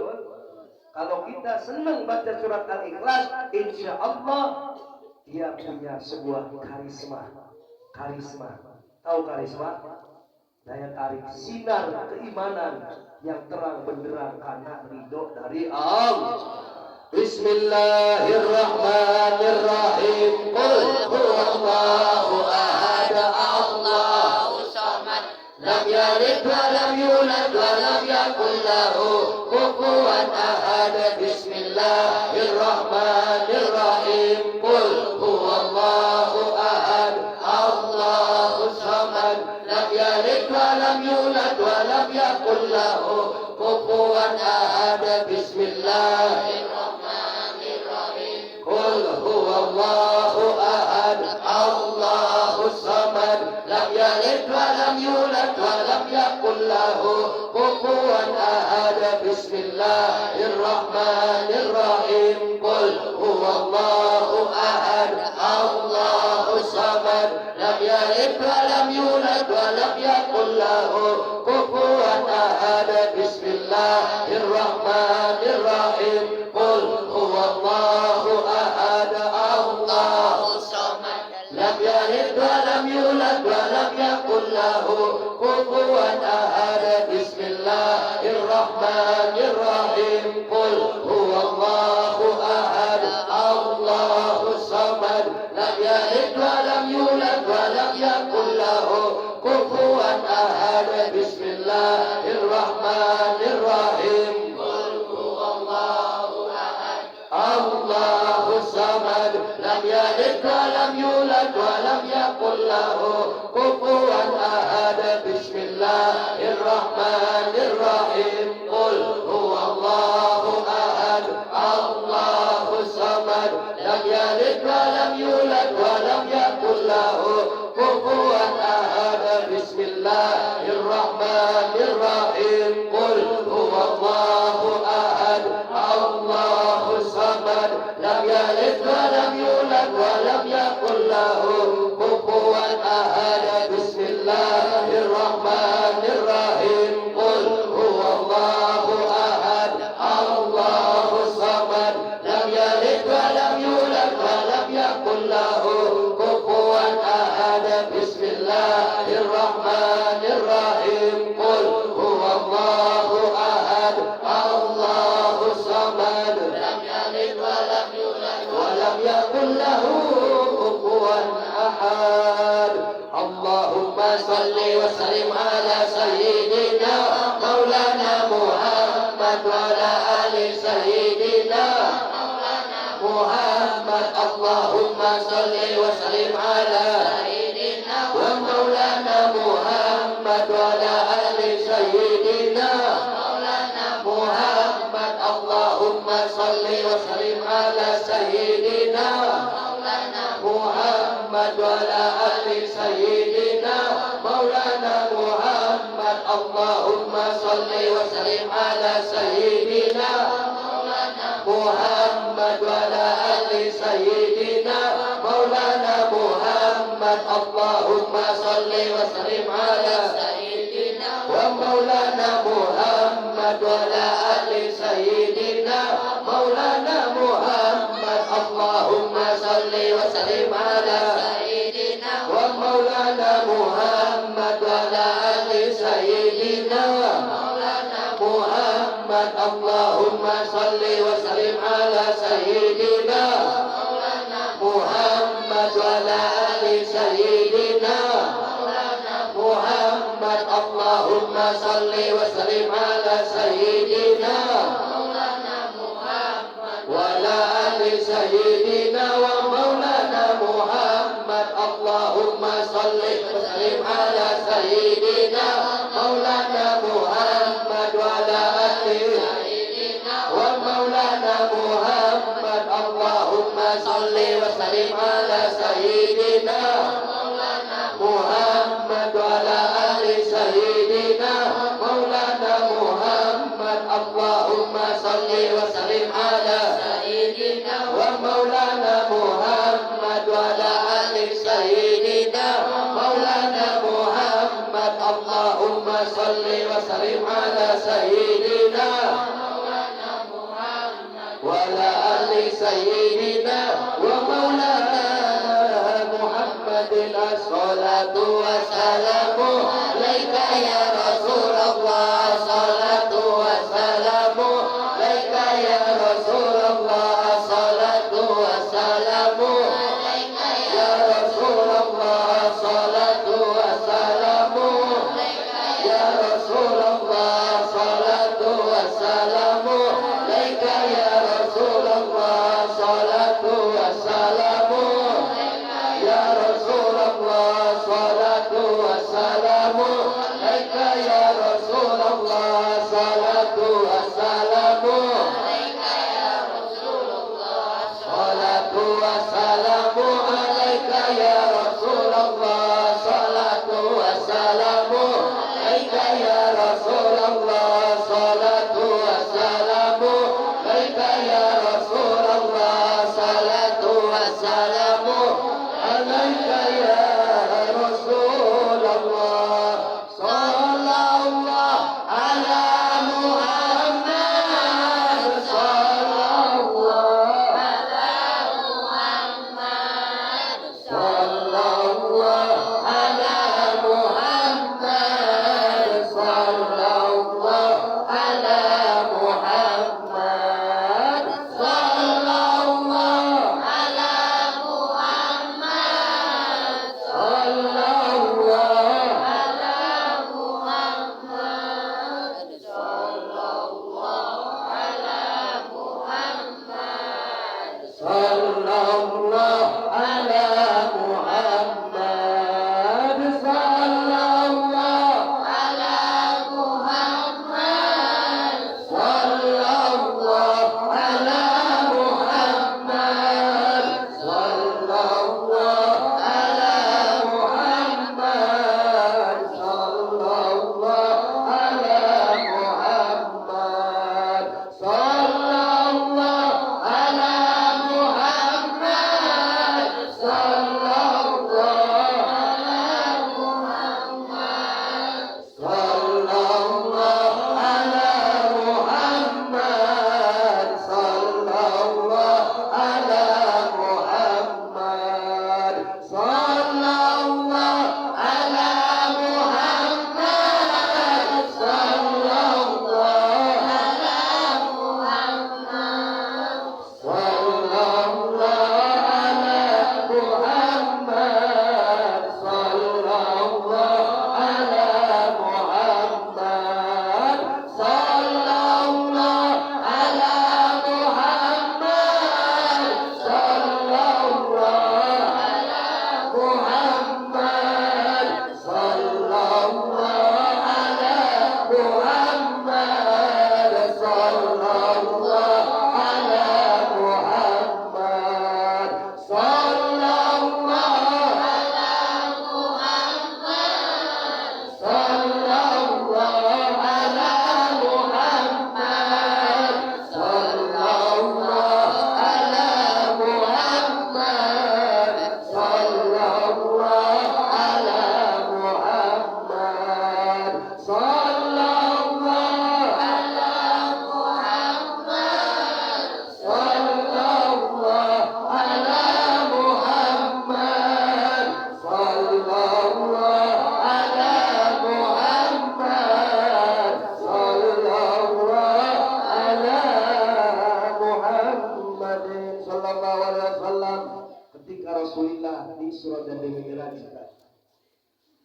Kalau kita senang baca surat Al-Ikhlas, insya Allah dia punya sebuah karisma. Tahu karisma? Daya tarik sinar keimanan yang terang benderang karena ridho dari Allah. Bismillahirrahmanirrahim. Qul huwallahu ahad Allahu samad lam yalid yakul lahu kufuwan ahad. Bismillahirrahmanirrahim. Qul huwallahu ahad, Allahus samad, lam yalid wa lam yulad wa lam yakul lahu kufuwan ahad. Bismillahirrahmanirrahim. Qul huwallahu ahad, Allahus samad, lam yalid wa lam yulad wa lam yakul lahu kufuwan ahad. Bismillahirrahmanirrahim. Qul huwallahu ahad, Allahus samad, lam yalid wa lam yulad wa lam yakul lahu kufuwan ahad. Bismillahirrahmanirrahim. Qul huwallahu ahad, Allahus samad, lam yalid wa lam yulad wa lam yakul lahu kufuwan ahad. Bismillahirrahmanirrahim. Qul huwallahu ahad, Allahus samad, lam yalid wa lam yulad wa lam yakul lahu kufuwan ahad. Bismillahirrahmanirrahim. Qul huwallahu ahad, Allahus samad, lam yalid wa lam yulad wa lam yakul lahu kufuwan ahad. Bismillahirrahmanirrahim. Qul huwallahu ahad, Allahus samad, lam yalid wa lam yulad wa lam yakul lahu kufuwan ahad. Bismillahirrahmanirrahim. Qul huwallahu ahad, Allahus samad, lam yalid wa lam yulad wa lam yakul lahu kufuwan ahad. Bismillahirrahmanirrahim. Qul huwallahu ahad, Allahus samad, lam yalid wa lam yulad wa lam yakul lahu kufuwan ahad. Bismillahirrahmanirrahim. Qul huwallahu ahad, Allahus samad, lam yalid wa lam yulad wa lam yakul lahu kufuwan ahad. Allahumma salli wa sallim ala sayyidina maulana Muhammad wa ala ali sayyidina Muhammad. Allahumma salli wa sallim ala sayyidina wa maulana Muhammad wa ala ali sayyidina Muhammad. Allahumma salli wa sallim ala sayyidina Muhammad wa ala ali sayyidina maulana Muhammad. Allahumma salli wa sallim ala sayyidina Muhammad wa ala ali sayyidina maulana Muhammad. Allahumma salli wa sallim ala sayyidina wa maulana Muhammad wa ala ali sayyidina maulana Muhammad. Allahumma salli wa sallim ala sayyidina wa maulana Muhammad wa ala ali sayyidina maulana Muhammad. Allahumma salli wa sallim ala sayyidina Muhammad wa ala ali sayyidina Muhammad. Allahumma salli wa sallim ala sayyidina wa ala ali sayyidina wa maulana Muhammad. Allahumma salli wa sallim ala sayyidina maulana Muhammad wa ala ali sayyidina wa maulana Muhammad. Allahumma salli wa sallim ala sayyidina Muhammad wa ala ali sayyidina maulana Muhammad. Allahumma salli wa sallim ala sayyidina wa maulana Muhammad wa ala ali sayyidina maulana Muhammad. Allahumma salli wa sallim ala sayyidina wa ala ali sayyidina wa maulana Muhammadin. As-salatu wassalamu alaika ya Rasulullah. As-salatu wassalamu alaika ya Rasulullah. As-salatu wassalamu alaika ya Rasulullah. As-salatu wassalamu alaika ya Rasulullah. As-salatu sallallahu alaihi wasallam ketika Rasulullah Isra dan Mi'raj.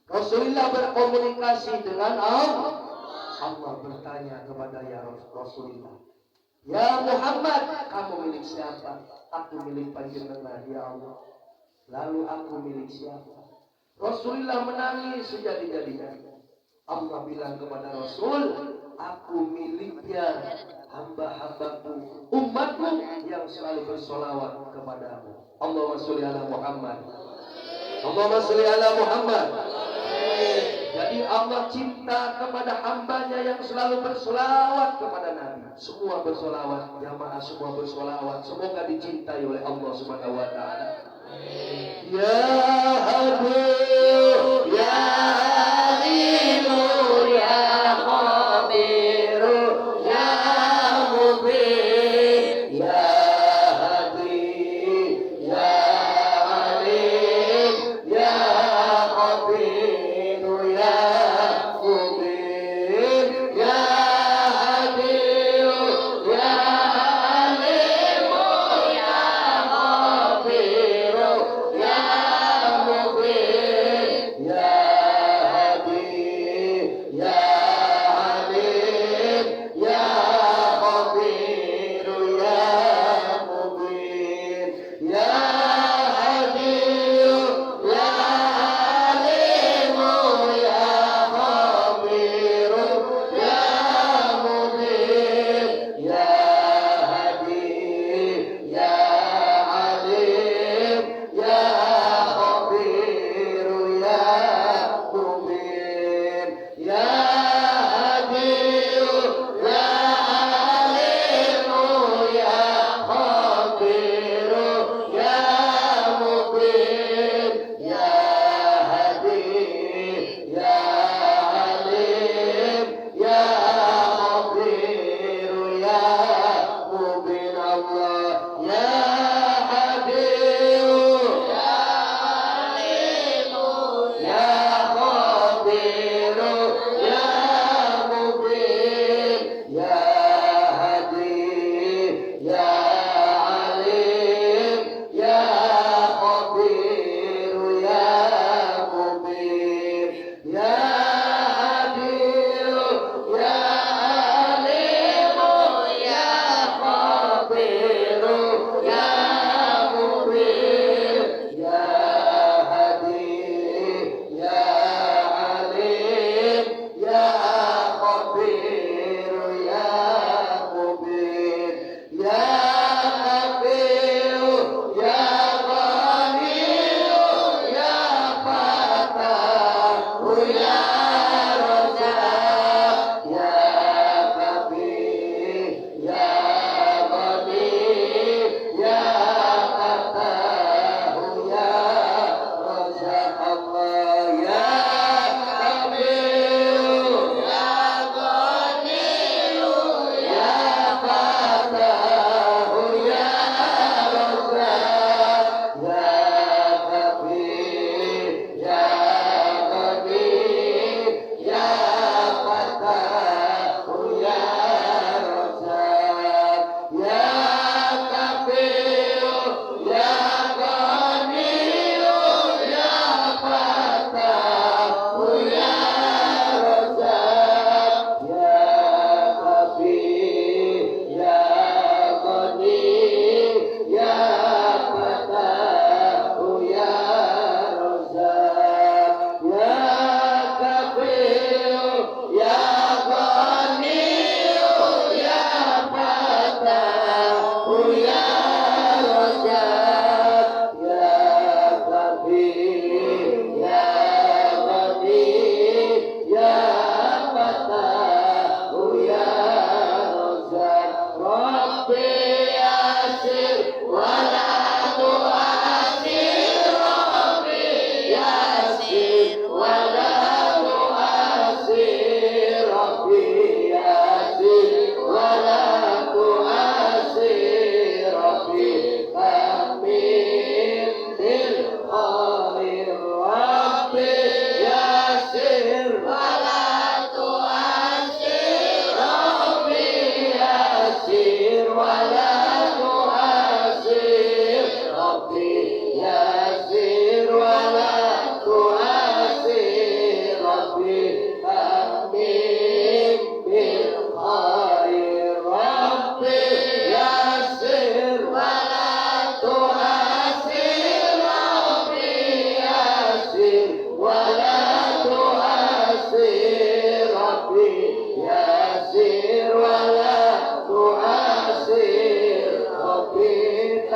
Rasulullah berkomunikasi dengan Allah. Allah bertanya kepada ya Rasulullah, "Ya Muhammad, kamu milik siapa?" "Aku milik panjenengan ya Allah." "Lalu aku milik siapa?" Rasulullah menangis sejadi-jadinya. Allah bilang kepada Rasul, "Aku miliknya hamba-hambaku, umatku yang selalu bersolawat kepadamu." Allahumma sholli ala Muhammad. Allahumma sholli ala Muhammad. Jadi Allah cinta kepada hambanya yang selalu bersolawat kepada Nabi. Semua bersolawat, jamaah semua bersolawat. Semoga dicintai oleh Allah Subhanahu wa Ta'ala. Ya Habib, ya Alimu, ya Khabiru, ya Mubin, ya Habib, ya Alim, ya Khabiru, ya Mubin, ya Habib, ya Alimu, ya Khabiru, ya Mubin,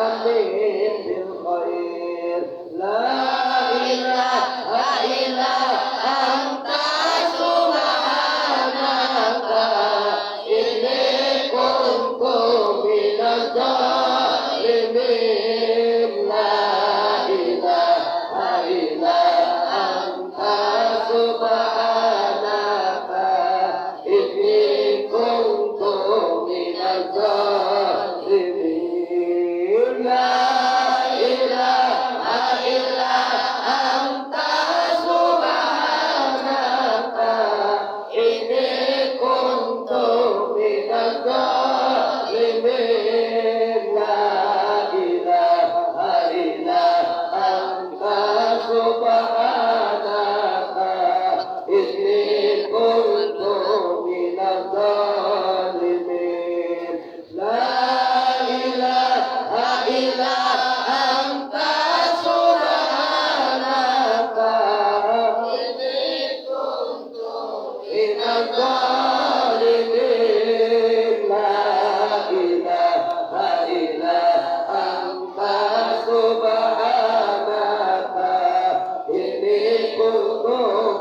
وتمم بالخير لا إله إلا أنت سبحانك إني كنت من الظالمين لا إله إلا أنت سبحانك إني كنت من الظالمين لا إله إلا أنت سبحانك إني كنت من الظالمين لا إله إلا أنت سبحانك إني كنت من الظالمين لا إله إلا أنت سبحانك إني كنت من الظالمين لا إله إلا أنت سبحانك إني كنت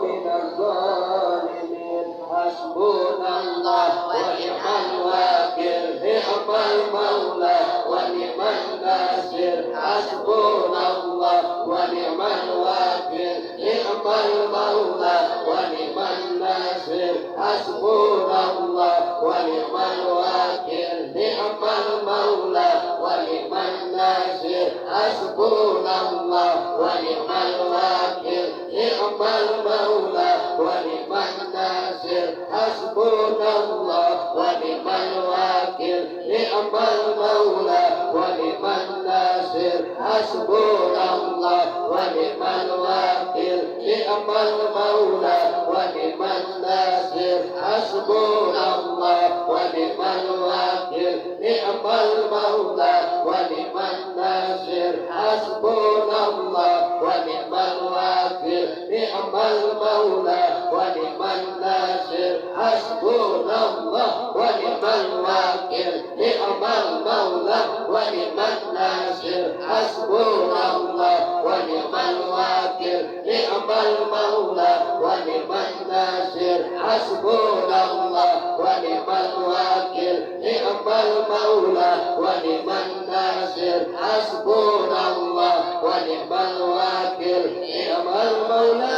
من الظالمين حسبنا الله ونعم الوكيل نعم المولى ونعم الناصر حسبنا الله ونعم الوكيل نعم المولى ونعم الناصر حسبنا الله ونعم الوكيل نعم المولى ونعم الناصر حسبنا الله ونعم الوكيل نعم المولى ونعم الناصر حسبنا الله ونعم الوكيل نعم المولى ونعم الناصر حسبنا الله ونعم الوكيل نعم المولى ونعم الناصر حسبنا الله ونعم الوكيل نعم المولى ونعم الناصر حسبنا الله ونعم الوكيل نعم المولى ونعم الناصر حسبنا الله ونعم الوكيل نعم المولى ونعم الناصر حسبنا الله ونعم الوكيل نعم المولى ونعم الناصر حسبنا الله ونعم الوكيل نعم المولى ونعم الناصر حسبنا الله ونعم الوكيل نعم المولى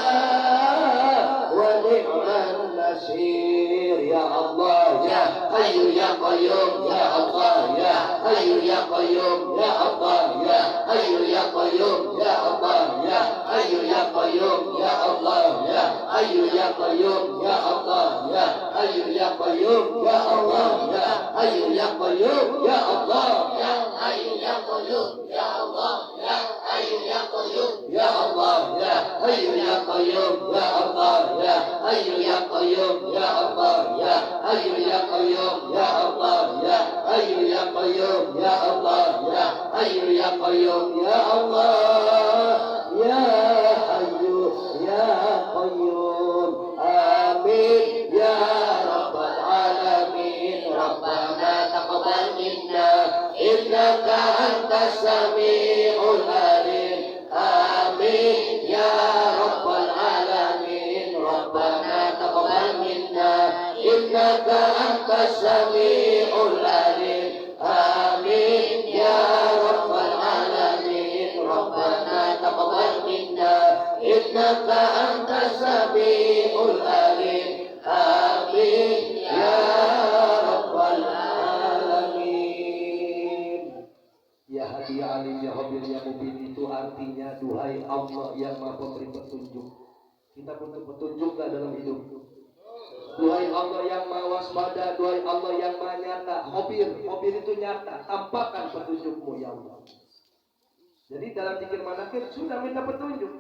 ونعم النصير يا الله يا حي يا قيوم يا الله يا حي يا قيوم يا الله يا حي يا قيوم يا الله يا حي يا قيوم يا الله يا حي يا قيوم يا الله يا حي يا قيوم يا الله يا حي يا قيوم يا الله يا حي يا قيوم يا الله يا حي يا قيوم يا الله يا حي يا قيوم يا الله يا حي يا قيوم يا الله يا حي يا قيوم يا الله يا حي يا قيوم يا الله يا حي يا قيوم يا الله يا حي يا قيوم آمين يا رب العالمين ربنا تقبل منا إنك أنت السميع العليم آمين يا رب العالمين ربنا تقبل منا إنك أنت السميع العليم آمين يا رب العالمين ربنا تقبل منا إنك أنت السميع العليم آمين يا رب العالمين. Ya hadiah alim ya habil ya mubin itu artinya duhai Allah yang maha pemberi petunjuk. Kita butuh petunjuk gak dalam hidup? Duhai Allah yang maha waspada, duhai Allah yang maha nyata. Hobir itu nyata. Tampakkan petunjukmu ya Allah. Jadi dalam zikir manakib sudah minta petunjuk.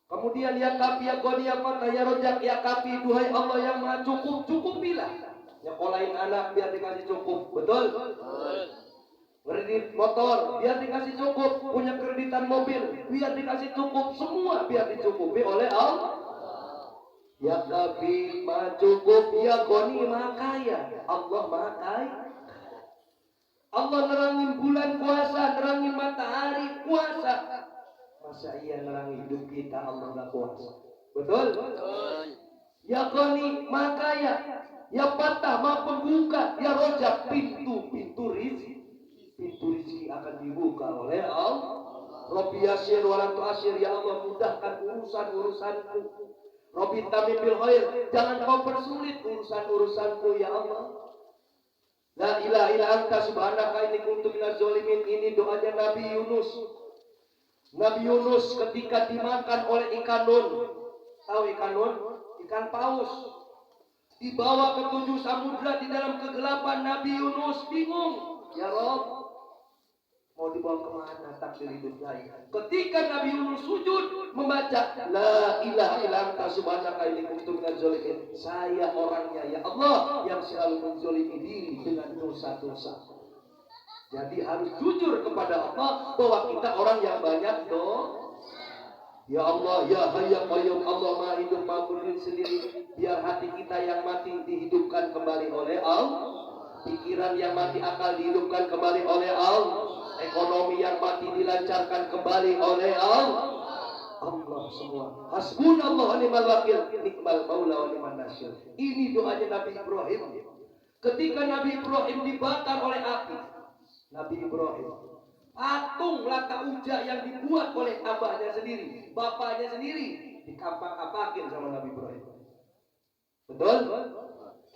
Kemudian ya kafi ya goni ya kota ya rojak ya kafi, duhai Allah yang maha cukup, cukupilah. Ya kolain anak biar dikasih cukup, betul? Kredit motor biar dikasih cukup, punya kreditan mobil biar dikasih cukup, semua biar dicukupi oleh Allah. Ya kafi maha cukup, ya goni maha kaya, Allah maha kaya. Allah nerangin bulan puasa, nerangin matahari puasa. Masa iya nerangin hidup kita Allah nggak puasa? Betul? Ya Qani maka ya patah ma pembuka, ya Rojab pintu rizki akan dibuka oleh Allah. Rabbi yasir walang tu'asir, ya Allah mudahkan urusanku. Rabbi tamim bil khair, jangan kau persulit urusanku ya Allah. La ilaha illa anta subhanaka inni kuntu minaz zalimin. Ini doanya Nabi Yunus. Nabi Yunus ketika dimakan oleh ikan nun. Tahu ikan nun? Ikan paus. Dibawa ke 7 samudra di dalam kegelapan, Nabi Yunus bingung. Ya Rob, mau dibawa kemana takdir hidup saya? Ketika Nabi Yunus sujud membaca La ilaha illa anta subhanaka inni kuntu minaz zalimin. Saya orangnya ya Allah yang selalu menzalimi diri dengan dosa-dosa. Jadi harus jujur kepada Allah bahwa kita orang yang banyak dosa. Ya Allah, ya Hayy ya Qayyum, Allah Maha hidup Maha berdiri sendiri. Biar hati kita yang mati dihidupkan kembali oleh Allah. Pikiran yang mati akal dihidupkan kembali oleh Allah. Ekonomi yang mati dilancarkan kembali oleh Allah. Allah semua. Hasbunallah wa ni'mal wakil, nikmal maula wa ni'man nasir. Ini doanya Nabi Ibrahim. Ketika Nabi Ibrahim dibakar oleh api, Nabi Ibrahim patung Lata Uja yang dibuat oleh abahnya sendiri, bapaknya sendiri, dikampak-kampakin sama Nabi Ibrahim. Betul?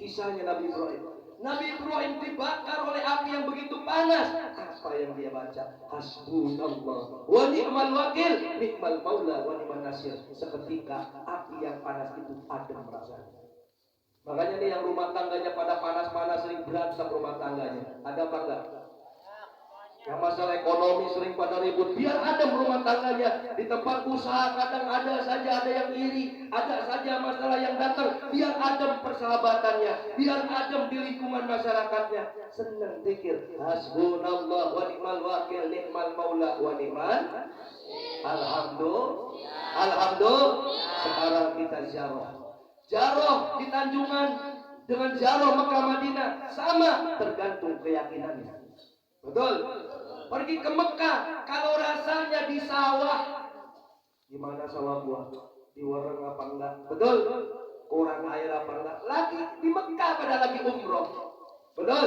Kisahnya Nabi Ibrahim. Nabi Ibrahim dibakar oleh api yang begitu panas. Apa yang dia baca? Hasbunallah wa ni'mal wakil, nikmal maula wa ni'man nasir. Seketika api yang panas itu adem rasanya. Makanya nih yang rumah tangganya pada panas-panas sering berantem rumah tangganya. Ada apa enggak? Yang masalah ekonomi sering pada ribut. Biar adem rumah tangganya. Di tempat usaha kadang ada saja ada yang iri, ada saja masalah yang datang. Biar adem persahabatannya, biar adem di lingkungan masyarakatnya. Senang pikir hasbunallah wa ni'mal wakil, nikmal maula wa ni'man. Alhamdulillah. Sekarang kita Jaroh di Tanjungan dengan Jaroh Mekah Madinah sama, tergantung keyakinannya. Betul. Pergi ke Mekah, kalau rasanya di sawah, gimana sawah buah? Diwareng apa enggak? Betul. Kurang air apa enggak? Lagi di Mekah pada lagi umroh. Betul.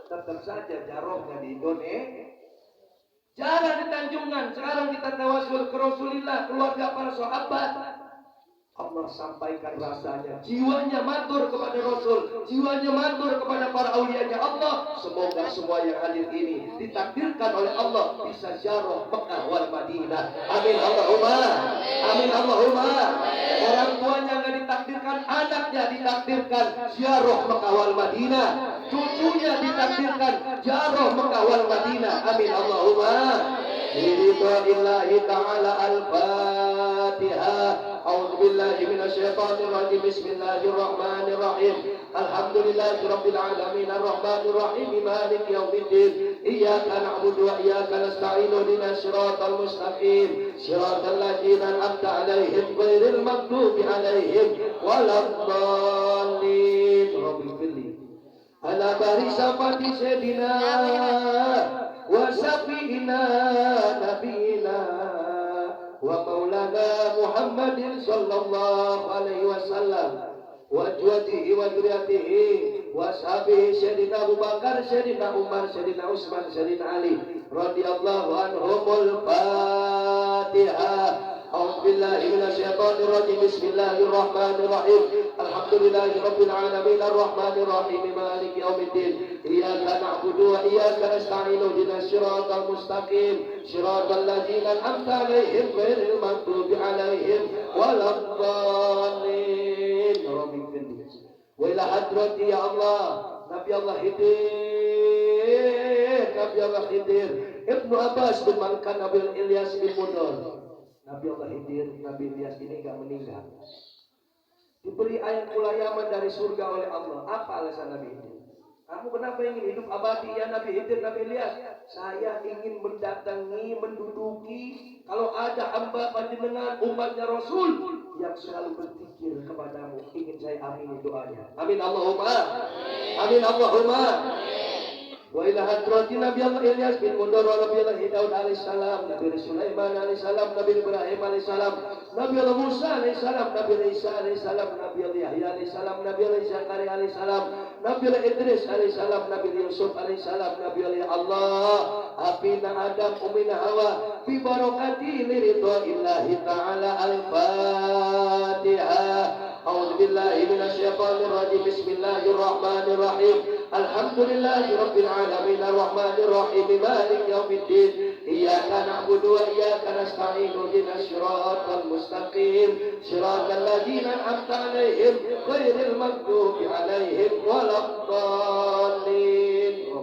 Tetap saja jarohnya di Indonesia. Jarang di Tanjungan. Sekarang kita tawasul ke Rasulullah, keluarga para sahabat. Allah sampaikan rasanya, jiwanya matur kepada Rasul, jiwanya matur kepada para aulianya Allah. Semoga semua yang hadir ini ditakdirkan oleh Allah bisa ziarah Mekah wal Madinah. Amin Allahumma. Amin Allahumma. Orang tuanya nggak ditakdirkan, anaknya ditakdirkan ziarah Mekah wal Madinah. Cucunya ditakdirkan ziarah Mekah wal Madinah. Amin Allahumma. Biridha'illahi ta'ala al-Fatihah. A'udzu billahi minasyaitonir rajim. Bismillahirrahmanirrahim. Alhamdulillahi rabbil alamin arrahmanir rahim maliki yaumiddin. Iyyaka na'budu wa iyyaka nasta'in ihdinas siratal mustaqim. Siratal ladzina an'amta 'alaihim ghairil maghdubi 'alaihim waladdallin. Rabbil firli ala bari safati sayyidina wa safiina nabiyina wa maulana Muhammadin sallallahu alaihi wasallam wa juwatihi wa duriyatihi wa sahabihi Sayyidina Abu Bakar, Sayyidina Umar, Sayyidina Utsman, Sayyidina Ali radhiyallahu anhumul Fatihah. A'udzu billahi minasyaitonir rajim. Bismillahirrahmanirrahim. Alhamdulillahi rabbil alamin arrahmanir rahim maliki yaumiddin. Iyyaka na'budu wa iyyaka nasta'in ihdinas siratal mustaqim. Siratal ladzina an'amta 'alaihim ghairil maghdubi 'alaihim waladdallin. Wa ila hadrati ya Allah Nabi Allah Khidir Ibnu Abbas bin Malkan Nabi Ilyas bin Mudar. Nabi Allah Khidir, Nabi Ilyas ini gak meninggal, diberi air kulayaman dari surga oleh Allah. Apa alasan Nabi Khidir? Kamu kenapa ingin hidup abadi ya Nabi Khidir, Nabi Ilyas? Saya ingin mendatangi, menduduki, kalau ada hamba panjenengan umatnya Rasul yang selalu berpikir kepadamu, ingin saya amini doanya. Amin Allahumma. Amin Allahumma. Wa ila hadrati Nabi Allah Ilyas bin Mudar wa Nabi Allah Daud alaihissalam, Nabi Sulaiman alaihissalam, Nabi Ibrahim alaihissalam, Nabi Allah Musa alaihissalam, Nabi Isa alaihissalam, Nabi Allah Yahya alaihissalam, Nabi Allah Zakaria alaihissalam, Nabi Allah Idris alaihissalam, Nabi Yusuf alaihissalam, Nabi Allah Abina Adam Umina Hawa bi barakati liridaillahi ta'ala. Al-Fatihah. أعوذ بالله من الشيطان الرجيم. بسم الله الرحمن الرحيم. الحمد لله رب العالمين الرحمن الرحيم مالك يوم الدين. إياك نعبد وإياك نستعين اهدنا الصراط المستقيم صراط الذين أنعمت عليهم غير المغضوب عليهم ولا الضالين.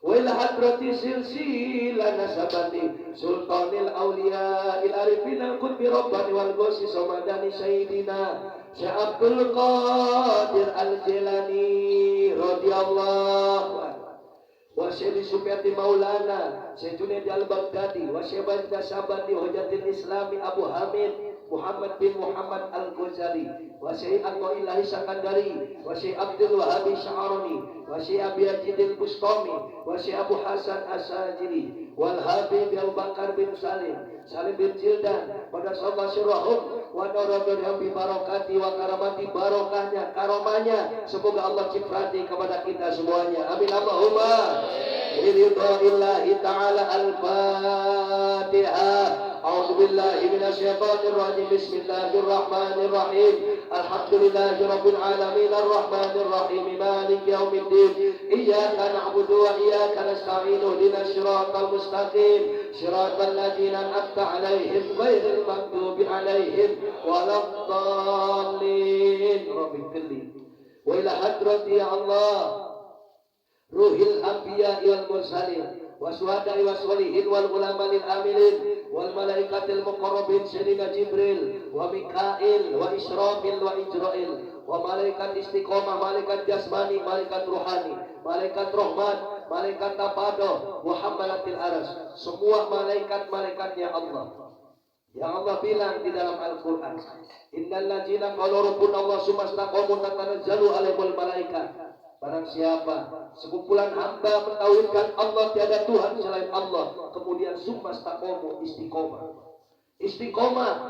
وإلى حضرة سلسلة نسبتي سلطان الأولياء العارفين القطب رباني والغوث صمداني سيدنا شيخ عبد القادر الجيلاني رضي الله عنه وشيخ سفيان مولانا شيخ جنيد البغدادي وشيخ بندا سابني حجة الإسلام أبو حامد Muhammad bin Muhammad Al-Ghazali wa Syekh Athaillah Sakandari wa Syekh Abdul Wahhab Sya'rani wa Syekh Abi Yazid Al-Bustami wa Syekh Abu Hasan As-Sajili wal Habib Abu Bakar bin Salim bin Jildan pada sallallahu sirrahum wa naradhum bi barakati wa karamati barokahnya karomanya semoga Allah ciprati kepada kita semuanya. Amin Allahumma. Biridha'illahi ta'ala. Al-Fatihah. أعوذ بالله من الشيطان الرجيم. بسم الله الرحمن الرحيم. الحمد لله رب العالمين الرحمن الرحيم مالك يوم الدين. إياك نعبد وإياك نستعين اهدنا الصراط المستقيم صراط الذين أنعمت عليهم غير المغضوب عليهم ولا الضالين. رب اغفر لي وإلى حضرة يا الله روح الأنبياء والمرسلين والشهداء والصالحين والعلماء العاملين والملائكة المقربين سيدنا جبريل وميكائيل وإسرافيل وإجرائيل وملائكة istiqomah, malaikat jasmani, malaikat rohani, malaikat rahmat, malaikat tapadoh, Muhammadatil aras, semua malaikat-malaikatnya Allah. Yang Allah bilang di dalam Al-Quran, Innal ladzina qalu rabbuna Allah sumastaqamu tatanazzalu alaihimul malaikat. Barang siapa sekumpulan hamba mentauhidkan Allah tiada Tuhan selain Allah, kemudian sumastaqamu istiqomah,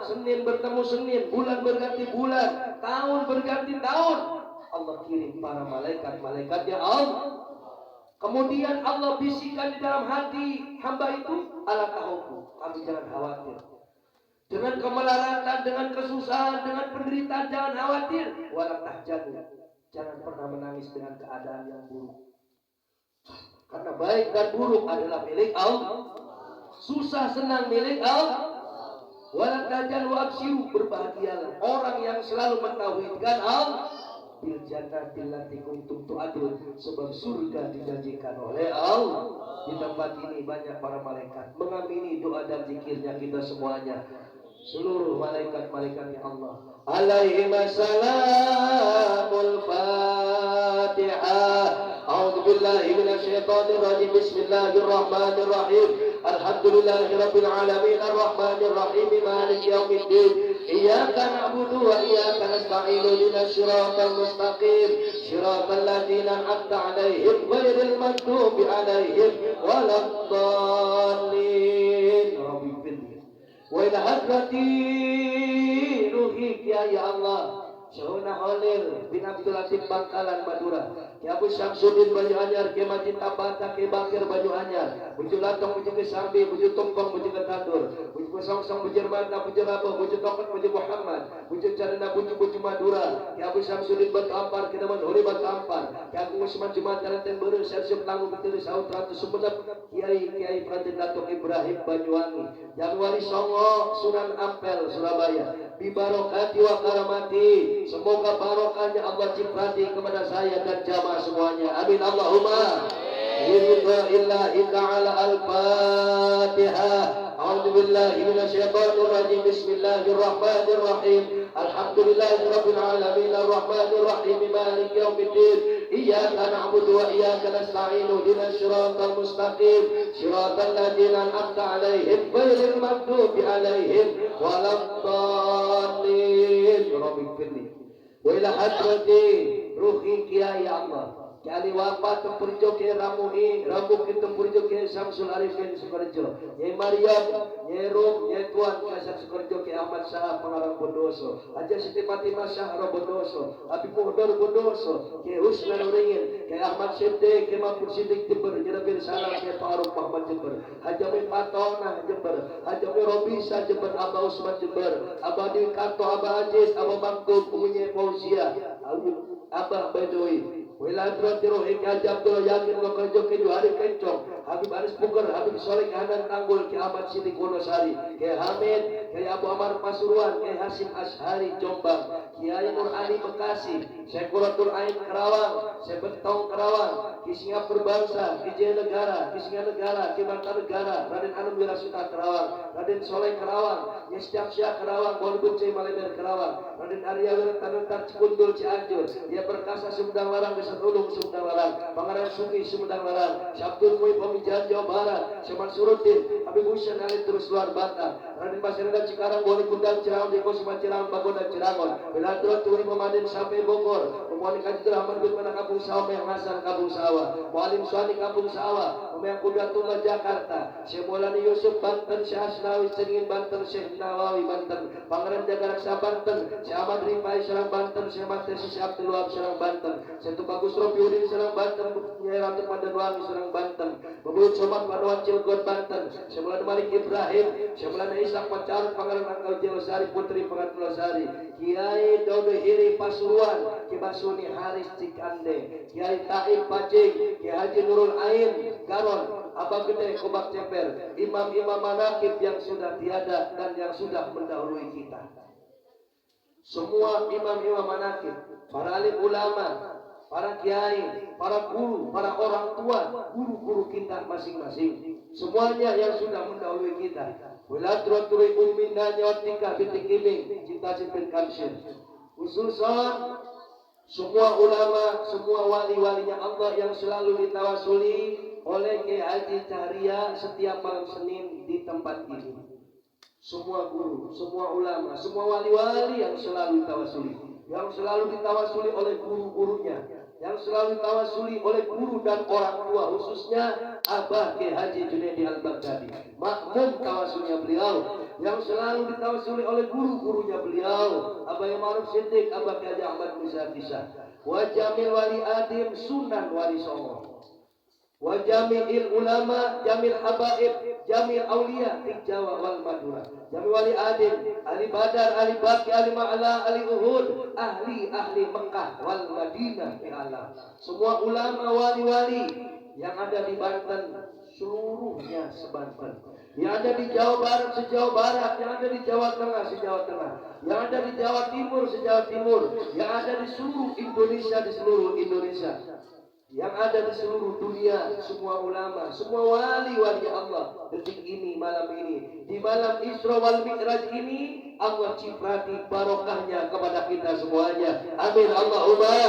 Senin bertemu Senin, bulan berganti bulan, tahun berganti tahun, Allah kirim para malaikat-malaikatnya Allah. Kemudian Allah bisikan di dalam hati hamba itu, ala tahauku, kamu jangan khawatir dengan kemelaratan, dengan kesusahan, dengan penderitaan, jangan khawatir. Wala tahzanu, jangan pernah menangis dengan keadaan yang buruk, karena baik dan buruk adalah milik Allah. Susah senang milik Allah. Wala tahzanu abshiru, berbahagialah orang yang selalu mentauhidkan Allah. Bil jannatil lati kuntum tu'adun, sebab surga dijanjikan oleh Allah. Di tempat ini banyak para malaikat mengamini doa dan zikirnya kita semuanya. Seluruh malaikat-malaikatnya Allah alaihi wassalamul Fatihah. A'udzu billahi minasyaitonir rajim. Bismillahirrahmanirrahim. Alhamdulillahi rabbil alamin arrahmanir rahim maliki yaumiddin. Iyyaka na'budu wa iyyaka nasta'in ihdinas siratal mustaqim siratal ladzina an'amta 'alaihim ghairil maghdubi 'alaihim waladdallin. Wa ila hadrati ruhi ya Allah Syahuna Khalil bin Abdul Latif Bangkalan Madura, Ki Abu Syamsuddin Baju Anyar, Ki Majid Tabata, Ki Bakir Baju Anyar, Buju Latong, Buju Kesambi, Buju Tumpang, Buju Ketandur, Buju Kesongsong, Buju Mata, Buju Rabuh, Buju Topet, Buju Muhammad, Buju Carina, Buju Madura, Ki Abu Syamsuddin Batu Ampar, Ki Naman Huri Batu Ampar, Ki Agung Usman Jumat Jalanten Beru, Sersiup Langgu Betiri Saud Ratu Sumenep, Kiai Pratin Datuk Ibrahim Banyuwangi, Januari Songo, Sunan Ampel, Surabaya. Bibarokati wa karamati, semoga barokahnya Allah ciprati kepada saya dan jamaah semuanya. Amin Allahumma. Biridha'illahi ta'ala. Al-Fatihah. A'udzu billahi minasyaitonir rajim. Bismillahirrahmanirrahim. Alhamdulillahi rabbil alamin arrahmanir rahim maliki yaumiddin. Iyyaka na'budu wa iyyaka nasta'in ihdinas siratal mustaqim siratal ladzina an'amta 'alaihim ghairil maghdubi 'alaihim waladdallin. Rabbil firli wa ila hadrati ruhi kiai Allah Ke Ali Wapa Tempurjo ke Ramui, Rambu ke Tempurjo ke Samsul Arifin Sukarjo. Ye Maryam, Ye Rum, Ye Tuan Kasar Sukarjo ke Ahmad Syah Pengarang Bondoso. Haja Siti Fatimah Syah Bondoso. Abi Muhdar Bondoso. Ke Husna Nuringin, ke Ahmad Siddiq, ke Mahfud Siddiq Jember, Jenabir Salam ke Faruk Muhammad Jember. Haja Mi Patona Jember, Haja Mi Robisa Jember, Abah Usman Jember, Abah Dewi Kanto, Abah Aziz, Abah Maktub, Punya Fauzia, Abah Bedowi. Wiladro tiro hingga Abdul Yakin lo kerja ke Juhari Kencong, Habib Aris Buker, Habib Soleh Hanan Tanggul, ke Ahmad Sidik Wonosari, ke Hamid, ke Abu Amar Pasuruan, ke Hasim Ashari Jombang, Kiai Nur Ali Bekasi, Sekuratul Ain Kerawang, Sebentong Kerawang, Ki Singapura Bangsa, Ki Jaya Negara, Ki Singa Negara, Ki Bangka Negara, Raden Anum Wirasuta Kerawang, Raden Soleh Kerawang, Yestiap Syah Kerawang, Bolbun C. Maleber Kerawang, Raden Arya Wirtanutar Cikundul Cianjur, Dia Perkasa Sumedang Larang Desa Ulung Sumedang Larang, Pangaran Sungi Sumedang Larang, Syabdul Mui Pemijahan Jawa Barat, Syaman Suruddin, Habib Hussein Ali Terus Luar Batang, Raden Pasirada Cikarang, Wali Kundang Cirangon, Deko Sima Cirangon, Bagodan Cirangon, Beladro Turi Pemadin sampai Bogor, Pemuali Kaji Rahman bin Mana Kampung Sawah, Yang Hasan Kampung Sawah, Mualim Suani Kampung Sawah, Yang Kuda Tunggal Jakarta, Syekh Maulana Yusuf Banten, Syekh Asnawi Cengin Banten, Syekh Nawawi Banten, Pangeran Jagaraksa Banten, Syekh Ahmad Rifai Serang Banten, Syekh Matesi Syekh Abdul Wahab Serang Banten, Syekh Tubagus Robiudin Serang Banten, Nyai Ratu Pandanwangi Serang Banten, Bebut Somat Pandawan Cilgon Banten, Syekh Maulana Malik Ibrahim, Syekh Maulana Ishak Pacarut, Pangeran Angkal Jelosari Putri Pengatula Sari, Kiai Daudo Hiri Pasuruan, Ki Basuni Haris Cikande, Kiai Taib Pacing, Kiai Haji Nurul Ain Garon, Abang Gede Kobak Ceper, imam-imam manakib yang sudah tiada dan yang sudah mendahului kita. Semua imam-imam manakib, para alim ulama, para kiai, para guru, para orang tua, guru-guru kita masing-masing, semuanya yang sudah mendahului kita. Wiladron turi ummin nanyotika binti kiming, cinta sipin kamsir. Khususan semua ulama, semua wali-walinya Allah yang selalu ditawasuli oleh Kiai Haji Cahria setiap malam Senin di tempat ini. Semua guru, semua ulama, semua wali-wali yang selalu ditawasuli, yang selalu ditawasuli oleh guru-gurunya, yang selalu ditawasuli oleh guru dan orang tua, khususnya Abah Kiai Haji Junaidi Al-Baghdadi, makmum tawasulnya beliau, yang selalu ditawasuli oleh guru-gurunya beliau, Abah Maruf Siddiq, Abah Kiai Ahmad Musa Kisah, wa Jamil Wali Adim Sunan Wali Songo, wa Jamil Ulama, Jamil Habaib, Jamil Aulia di Jawa wal Madura, Jamil Wali Adim, Ali Badar, Ali Baki, Ali Ma'ala, Ali Uhud, ahli Mekah wal Madinah di alam. Semua ulama wali-wali yang ada di Banten, seluruhnya sebanten, yang ada di Jawa Barat se-Jawa Barat, yang ada di Jawa Tengah se-Jawa Tengah, yang ada di Jawa Timur se-Jawa Timur, yang ada di seluruh Indonesia di seluruh Indonesia, yang ada di seluruh dunia, semua ulama, semua wali-wali Allah. Detik ini, malam ini, di malam Isra wal Mi'raj ini, Allah ciprati barokahnya kepada kita semuanya. Amin Allahumma.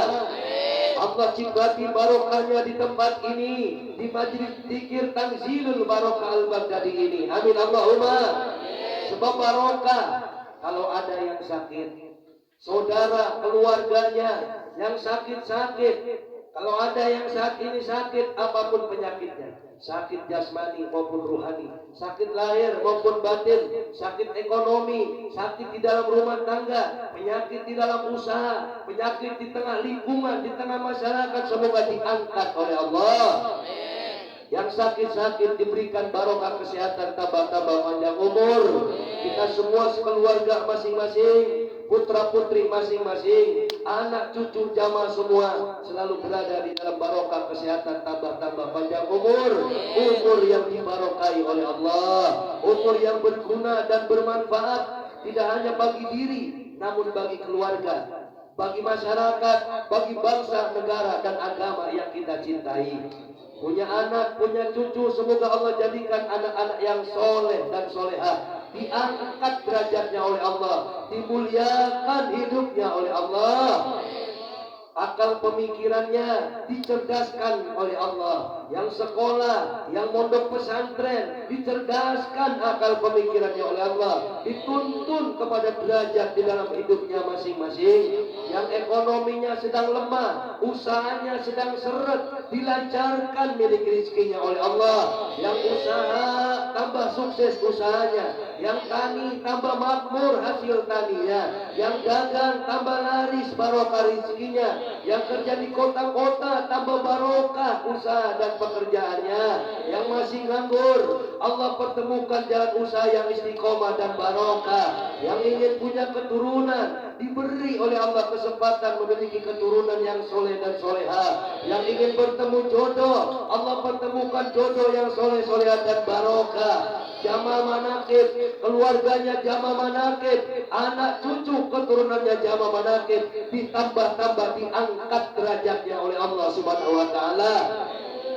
Allah ciprati barokahnya di tempat ini, di majlis zikir Tanzilul Barokah Al-Baghdadi ini. Amin Allahumma. Sebab barokah, kalau ada yang sakit, saudara, keluarganya yang sakit-sakit, kalau ada yang saat ini sakit, apapun penyakitnya, sakit jasmani maupun rohani, sakit lahir maupun batin, sakit ekonomi, sakit di dalam rumah tangga, penyakit di dalam usaha, penyakit di tengah lingkungan, di tengah masyarakat, semoga diangkat oleh Allah. Yang sakit-sakit diberikan barokah kesehatan, tambah-tambah panjang umur. Kita semua sekeluarga masing-masing, putra-putri masing-masing, anak cucu jamaah semua selalu berada di dalam barokah kesehatan, tambah-tambah panjang umur. Umur yang dibarokai oleh Allah, umur yang berguna dan bermanfaat, tidak hanya bagi diri, namun bagi keluarga, bagi masyarakat, bagi bangsa, negara, dan agama yang kita cintai. Punya anak, punya cucu, semoga Allah jadikan anak-anak yang soleh dan solehah, diangkat derajatnya oleh Allah, dimuliakan hidupnya oleh Allah. akal pemikirannya dicerdaskan oleh Allah. Yang sekolah, yang mondok pesantren dicerdaskan akal pemikirannya oleh Allah, dituntun kepada derajat di dalam hidupnya masing-masing. Yang ekonominya sedang lemah, usahanya sedang seret, dilancarkan milik rezekinya oleh Allah. Yang usaha tambah sukses usahanya, yang tani tambah makmur hasil taninya, yang dagang tambah laris barokah rezekinya, yang kerja di kota-kota tambah barokah usaha dan pekerjaannya. Yang masih nganggur, Allah pertemukan jalan usaha yang istiqomah dan barokah. Yang ingin punya keturunan, diberi oleh Allah kesempatan memiliki keturunan yang soleh dan soleha. Yang ingin bertemu jodoh, Allah pertemukan jodoh yang soleh soleha dan barokah. Jamaah manakib, keluarganya jamaah manakib, anak cucu keturunannya jamaah manakib, ditambah-tambah diangkat derajatnya oleh Allah Subhanahu wa taala.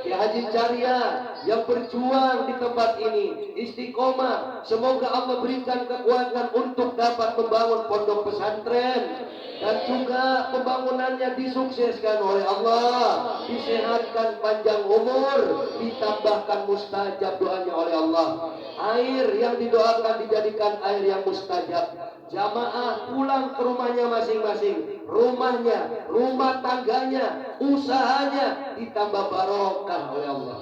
Ki Haji Caria yang berjuang di tempat ini istiqomah, semoga Allah berikan kekuatan untuk dapat membangun pondok pesantren, dan juga pembangunannya disukseskan oleh Allah, disehatkan panjang umur, ditambahkan mustajab doanya oleh Allah. Air yang didoakan dijadikan air yang mustajab. Jamaah pulang ke rumahnya masing-masing, rumahnya, rumah tangganya, usahanya ditambah barokah oleh Allah.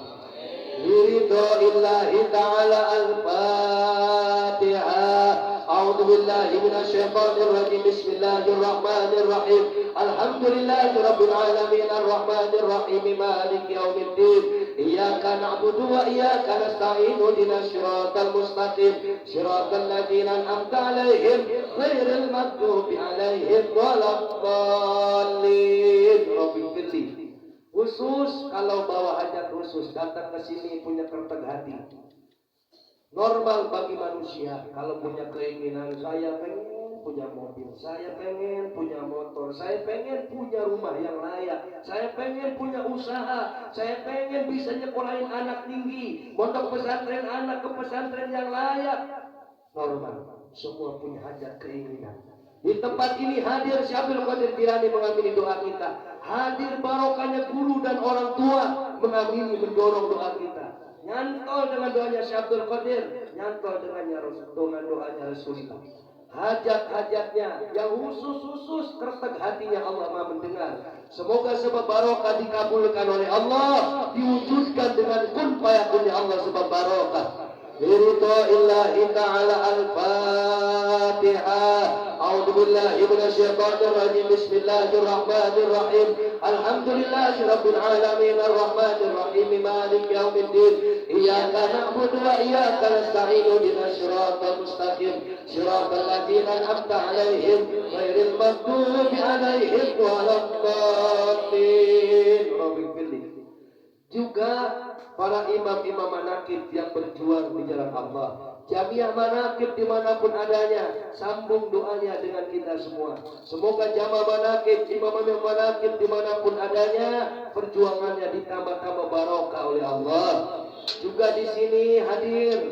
Biridhoillahi ta'ala. Al-Fatihah. A'udzu billahi minasyaitonir rajim. Bismillahirrahmanirrahim. Alhamdulillahirabbil alamin arrahmanir rahim maliki yaumiddin. Iyyaka na'budu wa iyyaka nasta'in. Ihdinas siratal mustaqim. Siratal ladzina an'amta 'alaihim ghairil maghdubi 'alaihim waladdallin. Rabbil firli. Khusus kalau bawa hajat khusus datang ke sini punya kerteg hati. Normal bagi manusia kalau punya keinginan, saya pengen punya mobil, saya pengen punya motor, saya pengen punya rumah yang layak, saya pengen punya usaha, saya pengen bisa nyekolahin anak tinggi, mondok pesantren anak ke pesantren yang layak. Normal, semua punya hajat keinginan. Di tempat ini hadir Syekh Abdul Qadir Jilani mengamini doa kita. Hadir barokahnya guru dan orang tua mengamini mendorong doa kita. Nyantol dengan doanya Syekh Abdul Qadir, nyantol dengan doanya Rasulullah. Hajat-hajatnya yang khusus-khusus kerteg hatinya Allah Maha mendengar. Semoga sebab barokah dikabulkan oleh Allah, diwujudkan dengan kun fayakunnya Allah sebab barokah. Biridhoillahi ta'ala. Al-Fatihah. A'udzu billahi minasyaitonir rajim. Bismillahirrahmanirrahim. Alhamdulillahirabbil alamin arrahmanir rahim maliki yaumiddin. Iyyaka na'budu wa iyyaka nasta'in. Ihdinas siratal mustaqim. Siratal ladzina an'amta 'alaihim ghairil maghdubi 'alaihim waladdallin. Rabbil firli. Juga para imam-imam manakib yang berjuang di jalan Allah, jamiah manakib dimanapun adanya, sambung doanya dengan kita semua. Semoga jamaah manakib, imam-imam manakib dimanapun adanya, perjuangannya ditambah-tambah barokah oleh Allah. Juga di sini hadir